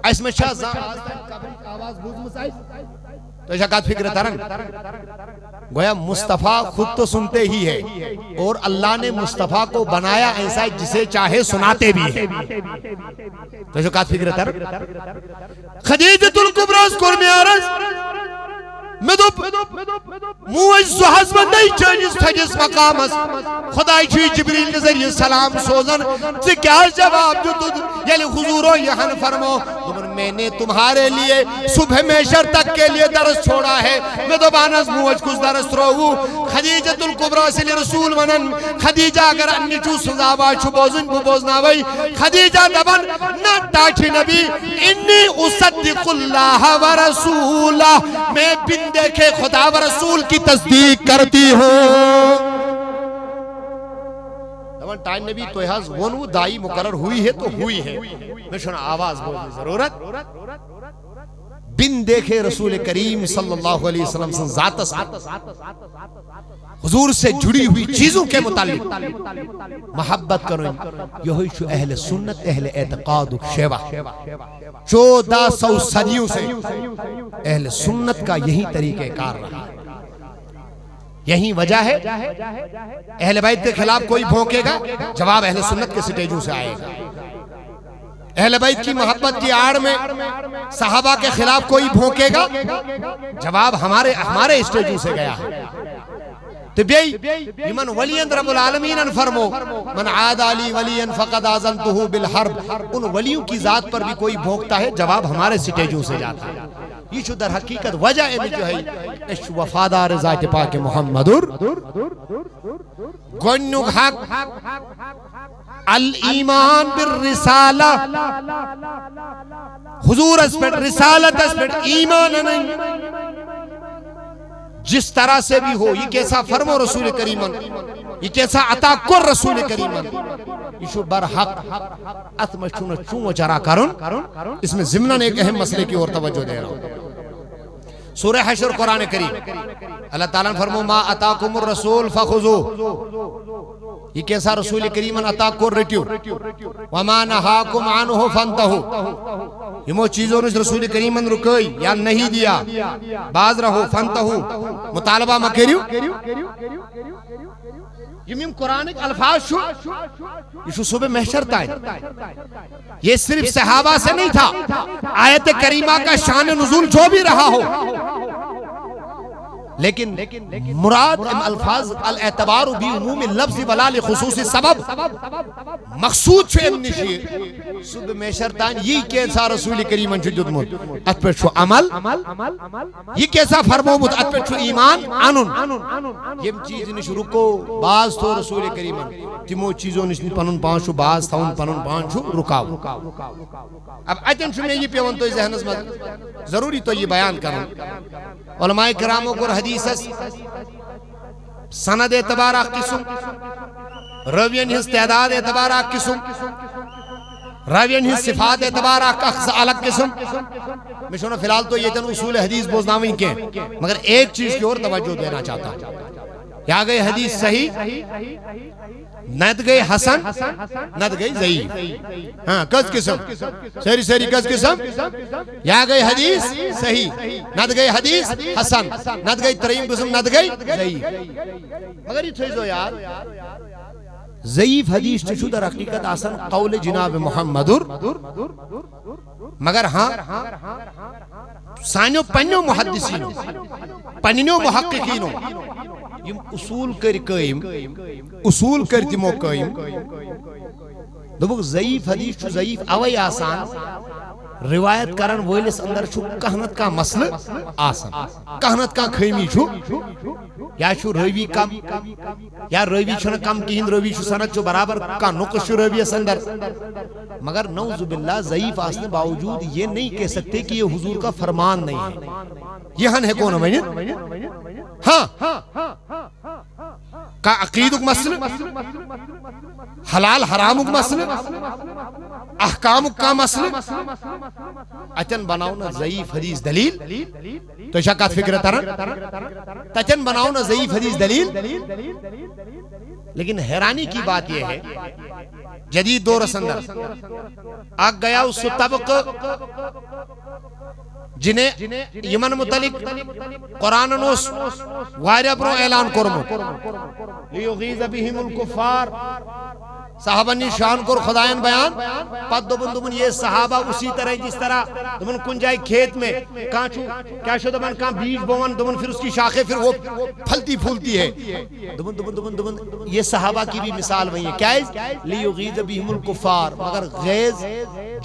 اس میں شاہ آواز بوز مسائل تو شکات فکر ترنگ گویا مصطفیٰ خود تو سنتے ہی ہے اور اللہ نے مصطفیٰ کو بنایا ایسا جسے چاہے سناتے بھی ہے تو شکات فکر ترنگ خدیجۃ الکبریٰ اسکور میں آرز میں دو موج سو حضبت نہیں چانیس تھجس مقامس خدای چھوئی جبریل کے ذریعے سلام سوزن سے کیا جواب جو تجھ یعنی حضورو یہاں فرمو میں نے تمہارے لیے صبح میشر تک کے لیے درس چھوڑا ہے میں دو بانس موج کچھ درس روہو خدیجۃ الکبریٰ سے رسول منن خدیجہ اگر انی چو سزاوا چھو بوزن بو بوزنا بھئی خدیجہ دبن نہ ٹاچھی نبی انی اصدق اللہ و رسولہ میں بن دیکھے خدا و رسول کی تصدیق کرتی ہوں ٹائم نبی تو یہاں ونو دائی مقرر ہوئی ہے تو ہوئی ہے میں شنا آواز بولنے ضرورت بن دیکھے رسول کریم صلی اللہ علیہ وسلم سے ذات حضور سے جڑی ہوئی چیزوں کے متعلق محبت کرو یہی شو اہل سنت اہل اعتقاد شیوہ 1400 صدیوں سے اہل سنت کا یہی طریقہ کار رہا یہی وجہ ہے اہل بیت کے خلاف کوئی بھونکے گا، جواب اہل سنت کے سٹیجوں سے آئے گا۔ اہل بیت کی محبت کی آڑ میں صحابہ کے خلاف کوئی بھونکے گا، جواب ہمارے اسٹیجوں سے گیا ہے۔ تو بیئی من ولین رب العالمین فرمو من عاد علی ولین فقد آذنتہ بالحرب، ان ولیوں کی ذات پر بھی کوئی بھونکتا ہے، جواب ہمارے سٹیجوں سے جاتا ہے۔ یہ شو در حقیقت وجہ ہے جو ہے اس وفادار ذات پاک محمدر گنگ حق الایمان بالرسالہ، حضور اس پر رسالت اس پر ایمان نہیں، جس طرح سے بھی ہو، یہ کیسا فرمو رسول کریمن، یہ کیسا عطا کر رسول کریمن، یہ شو برحق اتم چون چرا کرن۔ اس میں ضمناً ایک اہم مسئلے کی اور توجہ دے رہا ہوں۔ سورہ حشر قرآن کریم اللہ تعالیٰ نے فرمو ما اتاکم الرسول فخذو، یہ کیسا رسول کریمن عطا کر رٹیو، وما نہاکم عنہ فانتہو، یہ مو چیزوں نے رسول کریمن رکئی یا نہیں دیا، باز رہو، فانتہو مطالبہ مکریو۔ یہ میم قرآن کے الفاظ شو، یہ شو صبح محشر تائیں، یہ صرف صحابہ سے نہیں تھا، آیت کریمہ کا شان نزول جو بھی رہا ہو، لیکن مراد الفاظ الاعتبار بھی عموم لفظ ولا لخصوص سبب، مقصود چھو امنی شیر صبح محشر تائیں، یہ کیسا رسول کریم جدد مد ات پر چھو عمل، یہ کیسا فرمو مد ات پر چھو ایمان آنن، یہ چیز نش رکو باز تو رسول کریم تیمو چیزوں نش پنن پانچو باز تھاون پنن پانچو رکاو۔ اب اتن چھو میں یہ پیون تو ذہنس مد ضروری تو یہ بیان کروں، علماء کراموں کو حدیث سند اعتبار قسم، روین ہز تعداد اعتبار قسم، روین ہز صفات اعتبار الگ قسم۔ میں شونا فی الحال تو یہ تن اصول حدیث بوزناوی کے، مگر ایک چیز کی اور توجہ دینا چاہتا ہوں، یا گئی حدیث صحیح، نت گئی حسن، نت گئی ضعیف، ہاں کس قسم سری کس قسم، یا گئی حدیث صحیح، نت گئی حدیث حسن، نت گئی ترین قسم، نت گئی ضعیف۔ مگر یہ تھیزو یار ضعیف حدیث چشو در حقیقت آسن قول جناب محمدر، مگر ہاں سانیو پنیو محدثینو پنیو محققینو یم اصول کر قائم، اصول کر تمو قائم، دوبک ضعیف حدیث چھو ضعیف اوئی آسان روایت کرن ویلس اندر چھو کہنت کا مسئلہ آسان، کہنت کا خیمی چھو، یا چھو روی کم، یا روی چھو کم کہن روی چھو سند چھو برابر کا نقش چھو روی اس اندر، مگر نعوذ باللہ ضعیف آسنے باوجود یہ نہیں کہہ سکتے کہ یہ حضور کا فرمان نہیں ہے۔ یہ ہن ہے کون ہے ہاں کا عقیدک مسئلہ، حلال حرامک مسئلہ، احکامک کا مسئلہ، اتن بناونا ضعیف حدیث دلیل، تو شکات فکر ترن تچن بناونا ضعیف حدیث دلیل۔ لیکن حیرانی کی بات یہ ہے جدید دور اندر آگ گیا اس طبق جنہیں یمن متعلق قرآن نوس واریا برو اعلان کرمو لیغیظ بہم الکفار، صحابہ نے شان کر خدایان بیان، پت دبن یہ صحابہ اسی طرح جس طرح دبن کن جائے کھیت میں کیا شو دبن کان بیج بون دبن پھر اس کی شاخیں پھر وہ پھلتی پھولتی ہے، دبن یہ صحابہ کی بھی مثال وہی ہے، کیا ہے لیغیظ بہم الکفار، مگر غیظ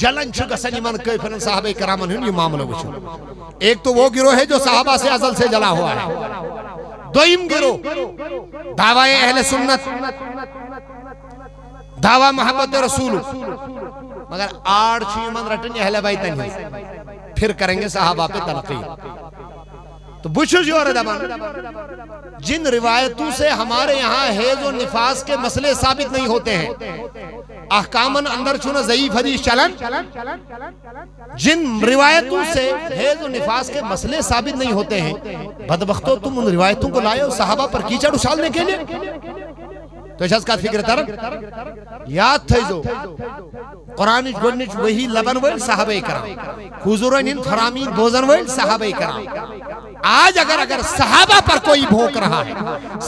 جلن چھو گسن ایمان کئی پھرن صحابہ کرامن ہن یہ معاملہ وچھو۔ ایک تو وہ گروہ ہے جو صحابہ سے ازل سے جلا ہوا ہے، دوئم گروہ دعوی اہل سنت، دعوی محبت رسول، مگر آڑ چھو ایمان رٹن اہل بیتن ہی، پھر کریں گے صحابہ پہ تنقید۔ تو بچھو جو رہا دبان جن روایتوں سے ہمارے یہاں حیض و نفاس کے مسئلے ثابت نہیں ہوتے ہیں، احکامن اندر چھونا ضعیف حدیث چلن، جن روایتوں سے حیض و نفاس کے مسئلے ثابت نہیں ہوتے ہیں، بدبختو تم ان روایتوں کو لائے ہو صحابہ پر کیچڑ اچھالنے کے لیے۔ تو اس کا فکر تر یاد تھیزو قرآن گونچ وہی لبن ول صحابہ کرام، حضورن ان فرامین بوزن ول صحابہ کرام، آج اگر صحابہ پر کوئی بھونک رہا ہے،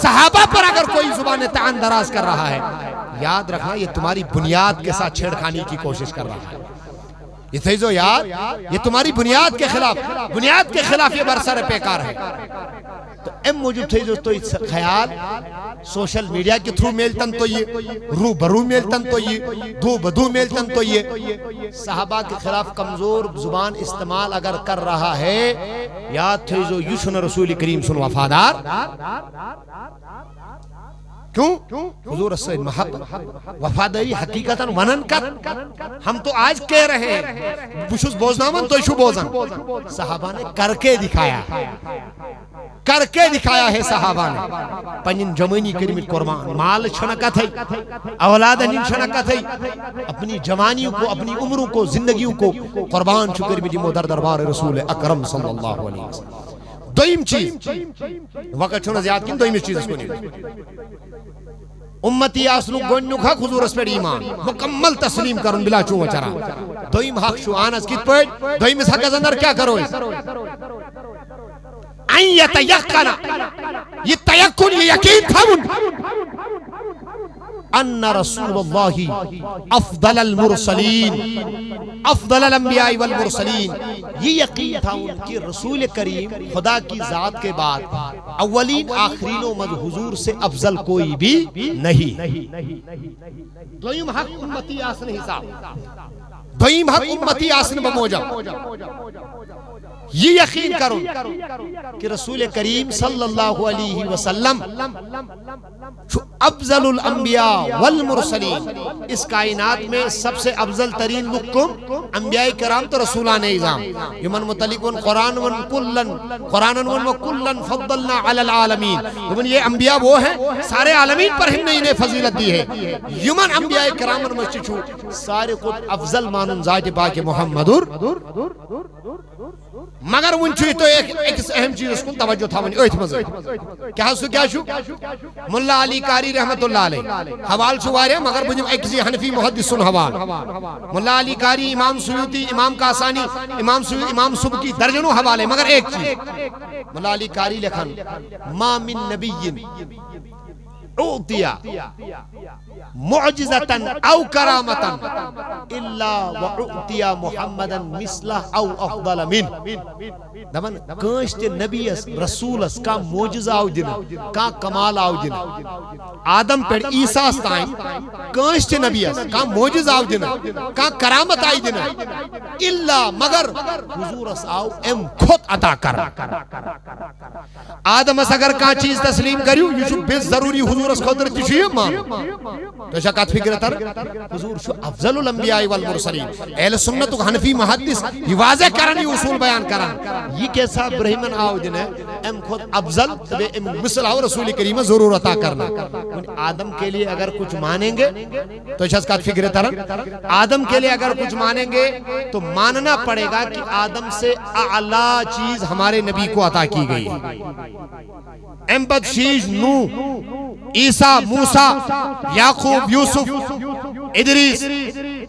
صحابہ پر اگر کوئی زبان طعن دراز کر رہا ہے، یاد رکھنا یہ تمہاری بنیاد کے ساتھ چھیڑخانی کی کوشش کر رہا ہے. یہ تھیزو یاد، یہ تمہاری بنیاد کے خلاف یہ برسر پیکار ہے. تو ایم موجود تھیزو تو خیال سوشل میڈیا کے تھرو میلتن تو یہ، رو برو میلتن تو یہ، دو بدو میلتن تو یہ، صحابہ کے خلاف کمزور زبان استعمال اگر کر رہا ہے، یاد تھیزو یشن رسول کریم سن وفادار. کیوں؟ حضور سے محبت وفاداری حقیقتاً ونن کر. ہم تو آج کہہ رہے ہیں بشوز بوزنامن تو ایشو بوزن. صحابہ نے کر کے دکھایا ہے صحابہ نے. پنین جوانی کرمت قربان، مال چھنکت ہے، اولاد ہنین چھنکت ہے، اپنی جوانیوں کو، اپنی عمروں کو، زندگیوں کو قربان شکر بھی مدر دربار رسول اکرم صلی اللہ علیہ وسلم. دویم چیز وقت چھونا زیاد کن، دویم چیز اس کو نہیں. امتی آسنو گونیوک حق حضور اس پر ایمان مکمل تسلیم کرن بلا چون وچرا. دویم حق شو آنس کت پوٹ، دویم اس حق از اندر کیا کرو اس این یتیقنا، یہ تیقن، یہ یقین تھامن ان رسول اللہ افضل المرسلین، افضل الانبیاء والمرسلین. یہ یقین تھا ان کی رسول کریم خدا کی ذات کے بعد اولین آخرین و مد حضور سے افضل کوئی بھی نہیں. دویم حق امتی آسن حساب، دویم حق امتی آسن بموجہ یہ یقین کرو کہ رسول کریم صلی اللہ علیہ وسلم افضل الانبیاء والمرسلین. اس کائنات میں سب سے افضل ترین لکم انبیاء کرام تو رسولان اعظام یمن متعلقون قرآن و کلن فضلنا علی العالمین. یمن یہ انبیاء وہ ہیں سارے عالمین پر ہم نے انہیں فضیلت دی ہے. یمن انبیاء کرام مشتشو سارے خود افضل مانن ذات پاک محمدر. مگر ونچوی تو ایک اہم چیز اس کو توجہ تھا ونی اویت مزر کیا شو ملا علی قاری رحمت اللہ علیہ حوال شو وارے مگر بجم ایک کسی حنفی محدث سن حوال. ملا علی قاری، امام سیوطی، امام کاسانی، امام سبکی درجنوں حوالے. مگر ایک چیز ملا علی قاری لکھن ما من نبی اعطیا معجزتاً او کرامتاً الا واعطیا محمداً مثلہ او افضل من. دمن کانشت نبی رسول کا معجزہ آو دن، کا کمال آو دن، آدم پر عیسیٰ استائیں کانشت نبی کا معجزہ آو دن، کا کرامت آئی دن، الا مگر حضور اس آو ام خود عطا کر. آدم اس اگر کا چیز تسلیم کریو یشو بے ضروری حضور اس خودر تشیئے مان تو شکات فکر تر حضور شو افضل الانبیاء والمرسلین. اہل سنت و حنفی محدث یہ واضح کرن، یہ اصول بیان کرن. یہ کیسا برہمن آو دن ہے ام خود افضل تبے ام مثل آو رسول کریم ضرور عطا کرنا. آدم کے لیے اگر کچھ مانیں گے تو شکات فکر تر آدم کے لیے اگر کچھ مانیں گے تو ماننا پڑے گا کہ آدم سے اعلیٰ چیز ہمارے نبی کو عطا کی گئی. ام بد شیش نوح، عیسیٰ، موسیٰ، یعقوب، یوسف، ادریس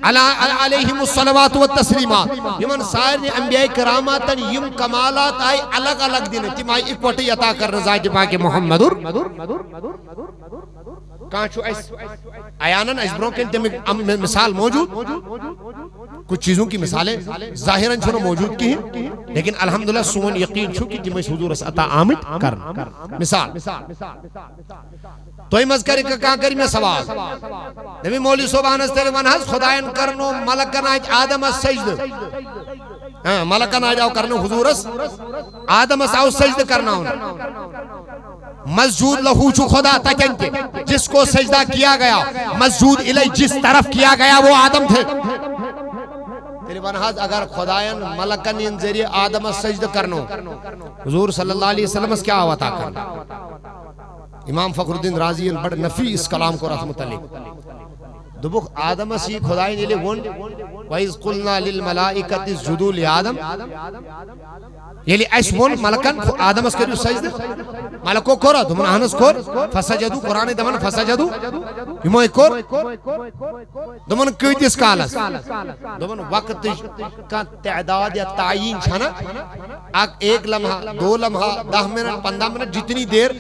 علیہم الصلوات والتسلیمات. یمن سارے انبیاء کرامات یم کمالات آئی الگ الگ دن تم آئی اکوٹی عطا کر ذات پاک محمدر. کہاں چھو ایس آیانن اس برونکن تم مثال موجود، کچھ چیزوں کی مثالیں ظاہراً چھونا موجود کی ہیں لیکن الحمدللہ سون یقین چھو کہ تم اس حضور اس عطا آمد کرنا. مثال تو ہی مذکر کہاں کری میں سوال نبی مولی صبحان اس تیرے منحص خدایان کرنو ملکن آج آدم اس سجد، ملکن آج آو کرنو حضور اس آدم اس آو سجد کرنا ہونا. مسجود لہو چو خدا تکن کے جس کو سجدہ کیا گیا، مسجود الی جس طرف کیا گیا وہ آدم تھے. تیرے بنحاظ اگر خدایان ملکن ان ذریعے آدم سجد کرنو حضور صلی اللہ علیہ وسلم اس کیا آواتا کرنا. امام فخر الدین رازی بڑھ نفی اس کلام کو رحمت متعلق دبوک آدم سی خدای نیلے ون وَإِذْ قُلْنَا لِلْمَلَائِكَةِ اسْجُدُوا لِآدَمَ یلی اس ون ملکن آدمس کریو سجدہ ملکو کورا دمن اہنس کور فسجدو قرآن دمن فسجدو یموئی کور دمن کیتس کالس دمن وقت کا تعداد یا تعین چھنا ایک لمحہ 2 لمحہ 10 منٹ 15 منٹ جتنی دیر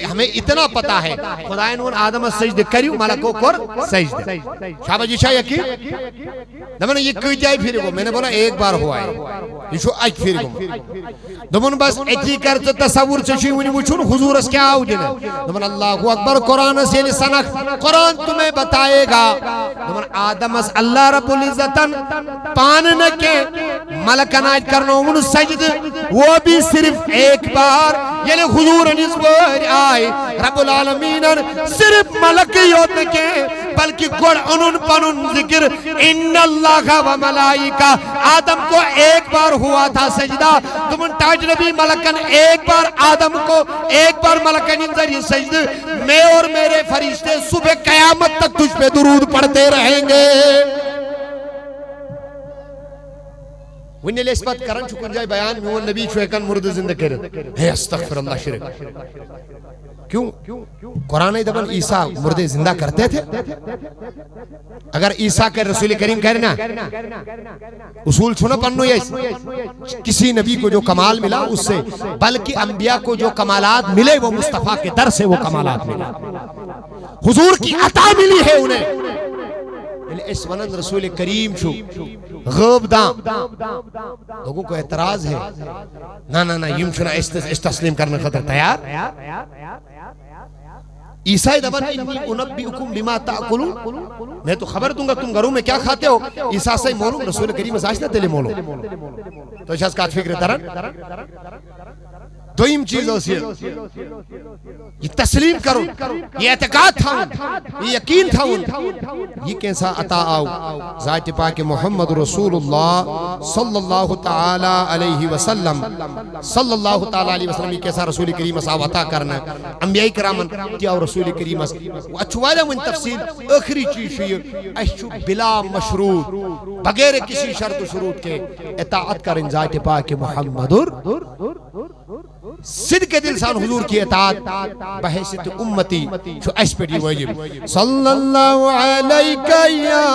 ہمیں اتنا پتا ہے خدا نے آدم سجدہ کریو ملکو کور سجدہ شابہ جی شاہ یقین دمن یہ کیت آئی پھر گو میں نے بولا ایک بار ہوا ہے یہ شو اج پھر گو دمن بس ایتی کرتے تصور چشی ونی وچھون حضور اس کیا آو دینا دمن اللہ اکبر قرآن سے سنک قرآن تمہیں بتائے گا دمن آدم اس اللہ رب العزتن پاننکے ملکن آج کرنا من سجد وہ بھی صرف ایک بار یعنی حضور نزور آئے رب العالمین صرف ملکیوت کے بلکہ گوڑ انن پنن ذکر ان اللہ و ملائکہ آدم کو ایک بار ہوا تھا سجدہ تمن تاج نبی ملکن ایک بار آدم کو ایک بار ملکن انذر سجدہ میں اور میرے فرشتے صبح قیامت تک تجھ پہ درود پڑھتے رہیں گے ونی لے اس بات کرن چکن جائے بیان میں وہ نبی چوئکن مرد زندہ کرد ہے استغفر اللہ شرک کیوں قرآن دبن عیسیٰ مردے زندہ کرتے تھے اگر عیسیٰ کے رسول کریم کہنا اصول چھونا پنو یہ کسی نبی کو جو کمال ملا اس سے بلکہ انبیاء کو جو کمالات ملے وہ مصطفیٰ کے در سے وہ کمالات ملا حضور کی عطا ملی ہے انہیں اس ونند رسول کریم چھو غوب دام لوگوں کو اعتراض ہے نا یم چھنا اس تسلیم کرنے خطر تیار عیسائی دبن انی انبئکم بما تاکلون میں تو خبر دوں گا تم گھروں میں کیا کھاتے ہو عیسیٰ سے مولو رسول کریم ازاشتہ تلے مولو تو اس کا فکر ترن دویم چیز ہوسی ہے یہ تسلیم کرو یہ اعتقاد تھا یہ یقین تھا یہ کیسا عطا آؤ ذات پاک محمد رسول اللہ صلی اللہ تعالی علیہ وسلم یہ کیسا رسول کریم صاحب عطا کرنا انبیاء کرامن کیا رسول کریم اچھو والا من تفصیل آخری چیز یہ اچھو بلا مشروط بغیر کسی شرط و شروط کے اطاعت کرن ذات پاک محمد صدق دل سان حضور کی اطاعت بحیثیت امتی جو اس پر دی واجب صلی اللہ علیکہ یا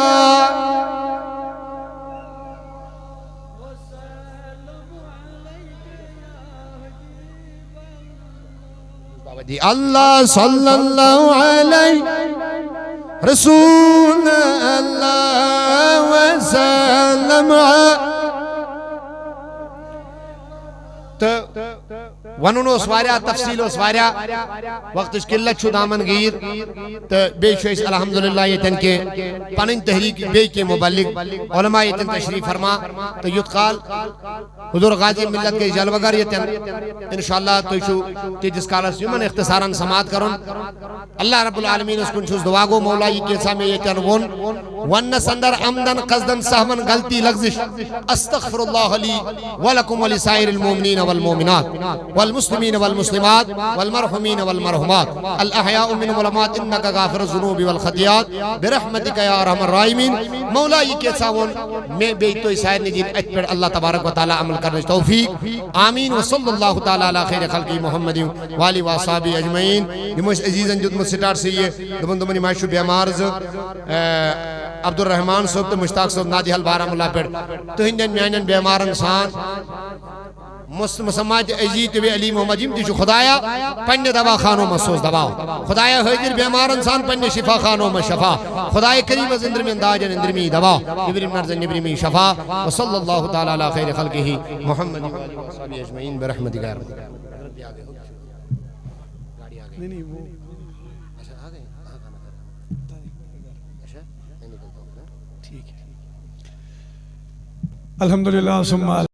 اللہ صلی اللہ علیہ رسول اللہ وسلم ونن اس واریا تفصیل اس واریا وقت اس قلت چھو دامن گیر تو بے شویس الحمدللہ یتن کے پنن تحریک بے کے مبلغ علماء یتن تشریف فرما تو یتقال حضور غازی ملت کے جلوگر یتن انشاءاللہ تو شو تیجس کالس یمن اختصاراً سماعت کرن اللہ رب العالمین اس کن چھوز دعاگو مولا یہ کیسا میں یتن ون سندر عمدن قصدن سہمن غلطی لغزش استغفر اللہ لی ولکم ولسائر المومنین والمومنات والمسلمين والمسلمات والمرحومين والمرحومات الأحياء من العلماء إنك غافر الذنوب والخطيئات برحمتك يا أرحم الراحمين مولا یہ کیسا میں بیت تو سائر نجین اجبر اللہ تبارک و تعالی عمل کرنے توفیق آمین وصلی اللہ تعالی علی خیر خلقی محمد والی واصحابی اجمعین یہ عزیزاً جد مستار سے یہ دمانی معاشو بیمارز عبد الرحمن صاحب تو مشتاق صاحب نادی حل بارہ ملا پر تو ہندن میانن بیمارن سان مسمات عزیز و علی محمد جیم تیشو خدایا پنی دوا خانوں محسوس دواؤ خدایا حجر بیمار انسان پنی شفا خانوں میں شفا خدای کریم از اندر میں انداجن اندر میں دوا ابریم نرزن ابریم شفا وصل اللہ تعالی علی خیر خلقہ محمد و صحابی اجمعین برحمت غیر الحمدللہ ثم